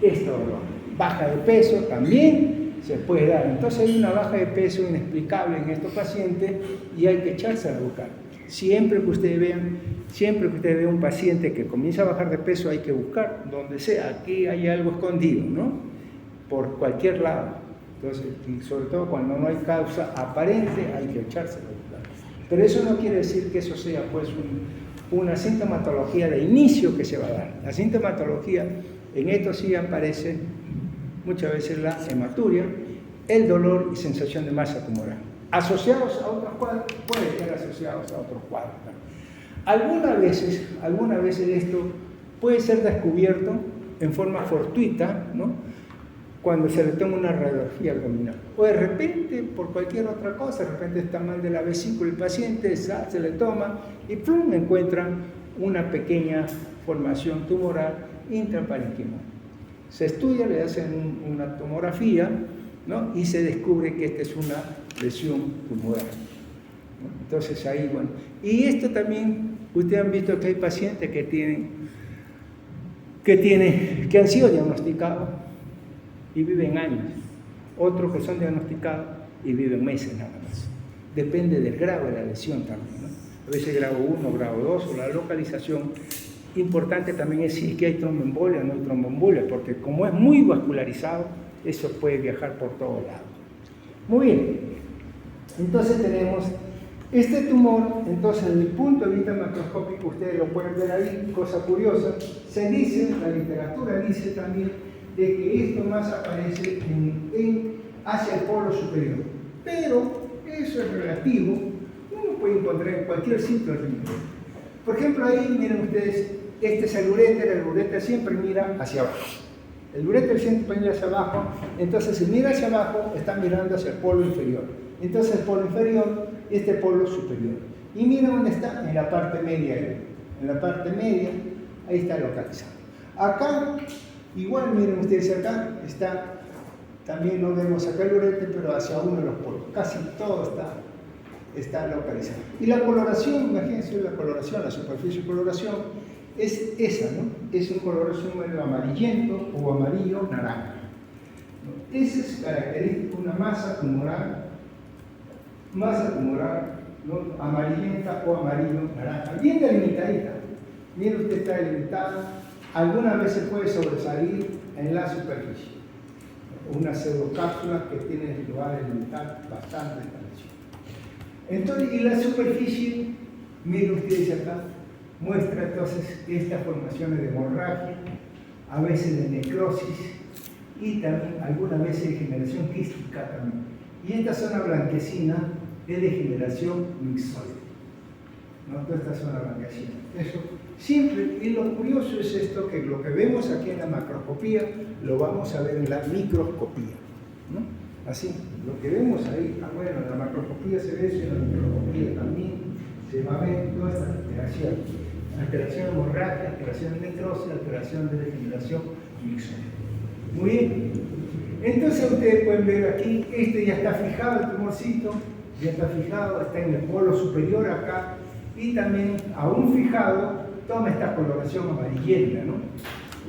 este dolor. Baja de peso también se puede dar. Entonces hay una baja de peso inexplicable en estos pacientes y hay que echarse a buscar. Siempre que ustedes vean un paciente que comienza a bajar de peso, hay que buscar donde sea. Aquí hay algo escondido, ¿no? Por cualquier lado. Entonces, y sobre todo cuando no hay causa aparente, hay que echárselo. Pero eso no quiere decir que eso sea pues una sintomatología de inicio que se va a dar. La sintomatología, en esto sí aparece muchas veces la hematuria, el dolor y sensación de masa tumoral. Asociados a otros cuadros, puede estar asociados a otros cuadros. Algunas veces esto puede ser descubierto en forma fortuita, ¿no? Cuando se le toma una radiografía abdominal. O de repente, por cualquier otra cosa, de repente está mal de la vesícula el paciente, se le toma y ¡plum! Encuentran una pequeña formación tumoral intraparenquimal. Se estudia, le hacen una tomografía, ¿no? Y se descubre que esta es una lesión tumoral, ¿no? Entonces ahí, bueno. Y esto también, ustedes han visto que hay pacientes que han sido diagnosticados y viven años, otros que son diagnosticados y viven meses nada más. Depende del grado de la lesión también, ¿no? A veces grado 1, grado 2 o la localización. Importante también es si es que hay tromboembolia o no hay tromboembolia, porque como es muy vascularizado, eso puede viajar por todos lados. Muy bien, entonces tenemos este tumor. Entonces desde el punto de vista macroscópico, ustedes lo pueden ver ahí, cosa curiosa, se dice, la literatura dice también, de que esto más aparece hacia el polo superior. Pero eso es relativo, uno puede encontrar en cualquier sitio del riñón. Por ejemplo, ahí miren ustedes, este es el uréter siempre mira hacia abajo. El uréter siempre mira hacia abajo, entonces si mira hacia abajo, está mirando hacia el polo inferior. Entonces el polo inferior y este polo superior. Y miren dónde está, en la parte media. En la parte media, ahí está localizado. Acá, igual miren ustedes acá, está, también no vemos acá el uréter, pero hacia uno de los polos. Casi todo está localizado. Y la coloración, imagínense la coloración, la superficie de coloración, es esa, ¿no? Es un coloración medio amarillento o amarillo naranja. Esa es característica de una masa tumoral, ¿no? Amarillenta o amarillo naranja, bien delimitadita. Miren usted, está delimitada. Algunas veces puede sobresalir en la superficie. Una pseudocápsula que tiene lugar a delimitar bastante esta lesión. Entonces, y la superficie, miren ustedes acá, muestra entonces estas formaciones de hemorragia, a veces de necrosis y también algunas veces de degeneración quística también. Y esta zona blanquecina es degeneración mixoide, ¿no? Toda esta zona blanquecina. Eso siempre, y lo curioso es esto, que lo que vemos aquí en la macroscopía lo vamos a ver en la microscopía, ¿no? Así, lo que vemos ahí, bueno, en la macroscopía se ve eso, en la microscopía también se va a ver toda esta alteración hemorrágica, alteración de necrosis, alteración de degeneración mixoide. Muy bien. Entonces ustedes pueden ver aquí, este ya está fijado, el tumorcito, ya está fijado, está en el polo superior acá, y también aún fijado, toma esta coloración amarillenta, ¿no?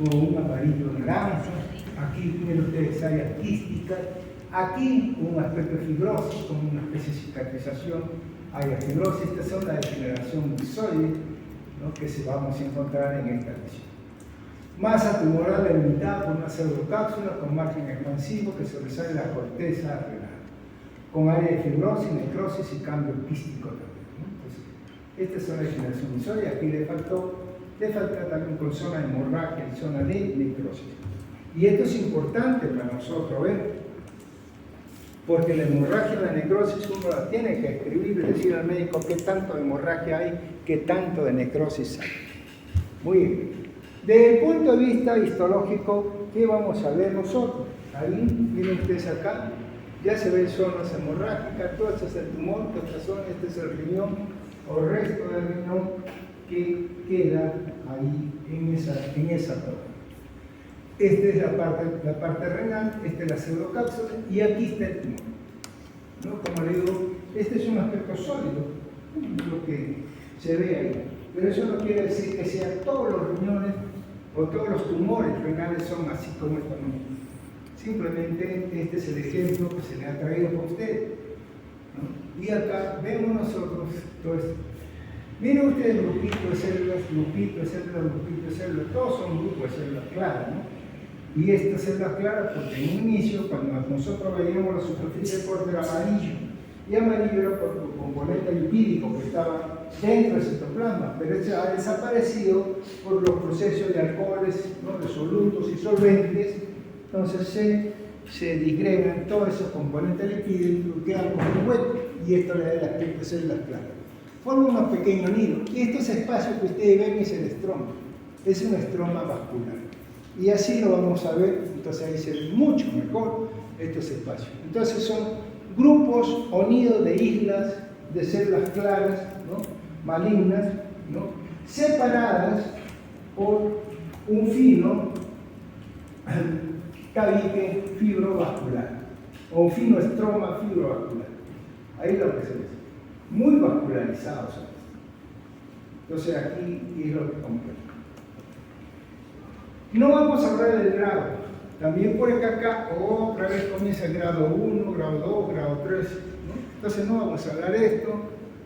O un amarillo naranja. Aquí miren ustedes áreas quísticas, aquí un aspecto de fibrosis, como una especie de cicatrización, área de fibrosis. Esta son la degeneración mixoide, ¿no? Que se vamos a encontrar en esta lesión. Masa tumoral delimitada por una pseudocápsula con margen expansivo que sobresale en la corteza renal, con área de fibrosis, necrosis y cambio quístico también, ¿no? Entonces, esta es una degeneración mixoide. Aquí le falta también con zona de hemorragia y zona de necrosis. Y esto es importante para nosotros ver, porque la hemorragia y la necrosis uno la tiene que escribir y decir al médico qué tanto de hemorragia hay, qué tanto de necrosis hay. Muy bien. Desde el punto de vista histológico, ¿qué vamos a ver nosotros? Ahí, miren ustedes acá, ya se ven zonas hemorrágicas, todo esto es el tumor, toda esta zona, este es el riñón, o el resto del riñón que queda ahí en esa zona. Esta es la parte renal, esta es la pseudocápsula, y aquí está el tumor, ¿no? Como le digo, este es un aspecto sólido, lo que se ve ahí. Pero eso no quiere decir que sean todos los riñones o todos los tumores renales son así como esto, no. Simplemente este es el ejemplo que se le ha traído para ustedes, ¿no? Y acá vemos nosotros todo esto. Miren ustedes grupito de células, grupito de células, grupito de células, todos son grupos de células claras, ¿no? Y estas células claras, porque en un inicio, cuando nosotros veíamos la superficie del corte era amarillo, y amarillo era por el componente lipídico que estaba dentro del citoplasma, pero este ha desaparecido por los procesos de alcoholes, ¿no?, de solutos y solventes. Entonces se disgregan todos esos componentes lipídicos y quedan como un hueco, y esto le da el aspecto de células claras. Forma unos pequeños nidos, y estos espacios que ustedes ven es el estroma, es un estroma vascular. Y así lo vamos a ver, entonces ahí se ve mucho mejor estos espacios. Entonces son grupos o nidos de islas de células claras, ¿no?, malignas, ¿no?, separadas por un fino tabique fibrovascular o un fino estroma fibrovascular. Ahí lo que se ve, muy vascularizados. Entonces aquí es lo que comprendo. No vamos a hablar del grado. También puede que acá otra vez comience el grado 1, grado 2, grado 3, ¿no? Entonces no vamos a hablar de esto.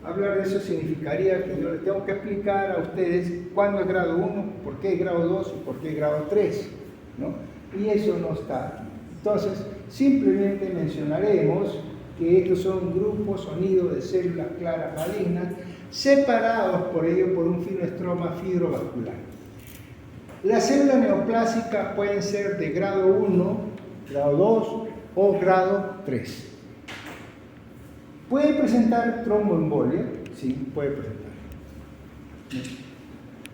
Hablar de eso significaría que yo les tengo que explicar a ustedes cuándo es grado 1, por qué es grado 2 y por qué es grado 3, ¿no? Y eso no está aquí. Entonces, simplemente mencionaremos que estos son grupos o nidos de células claras malignas separados por ello por un fino estroma fibrovascular. Las células neoplásicas pueden ser de grado 1, grado 2 o grado 3. ¿Puede presentar tromboembolia? Sí, puede presentar.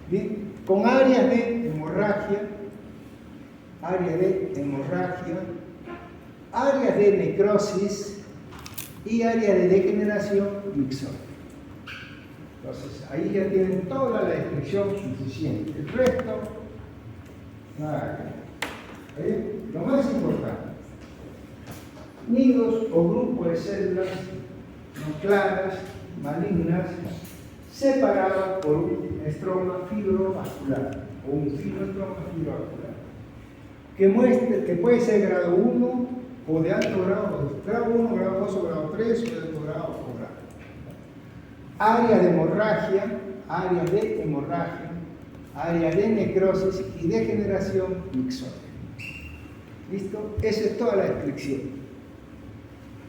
Bien, con áreas de hemorragia, áreas de necrosis y áreas de degeneración mixótica. Entonces, ahí ya tienen toda la descripción suficiente. El resto, nada. Lo más importante, nidos o grupos de células no claras, malignas, separadas por un estroma fibrovascular o un fino estroma fibrovascular, que puede ser grado 1 o de alto grado, grado 1, grado 2 o grado 3 o de alto grado o grado. Áreas de hemorragia, áreas de necrosis y degeneración mixótica. ¿Listo? Esa es toda la descripción.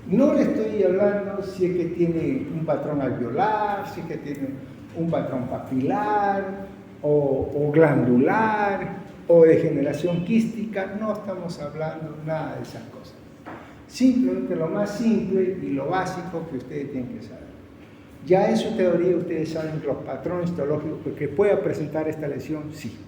No le estoy hablando si es que tiene un patrón alveolar, si es que tiene un patrón papilar o glandular o degeneración quística. No estamos hablando nada de esas cosas. Simplemente lo más simple y lo básico que ustedes tienen que saber. Ya en su teoría ustedes saben los patrones histológicos que pueda presentar esta lesión, sí.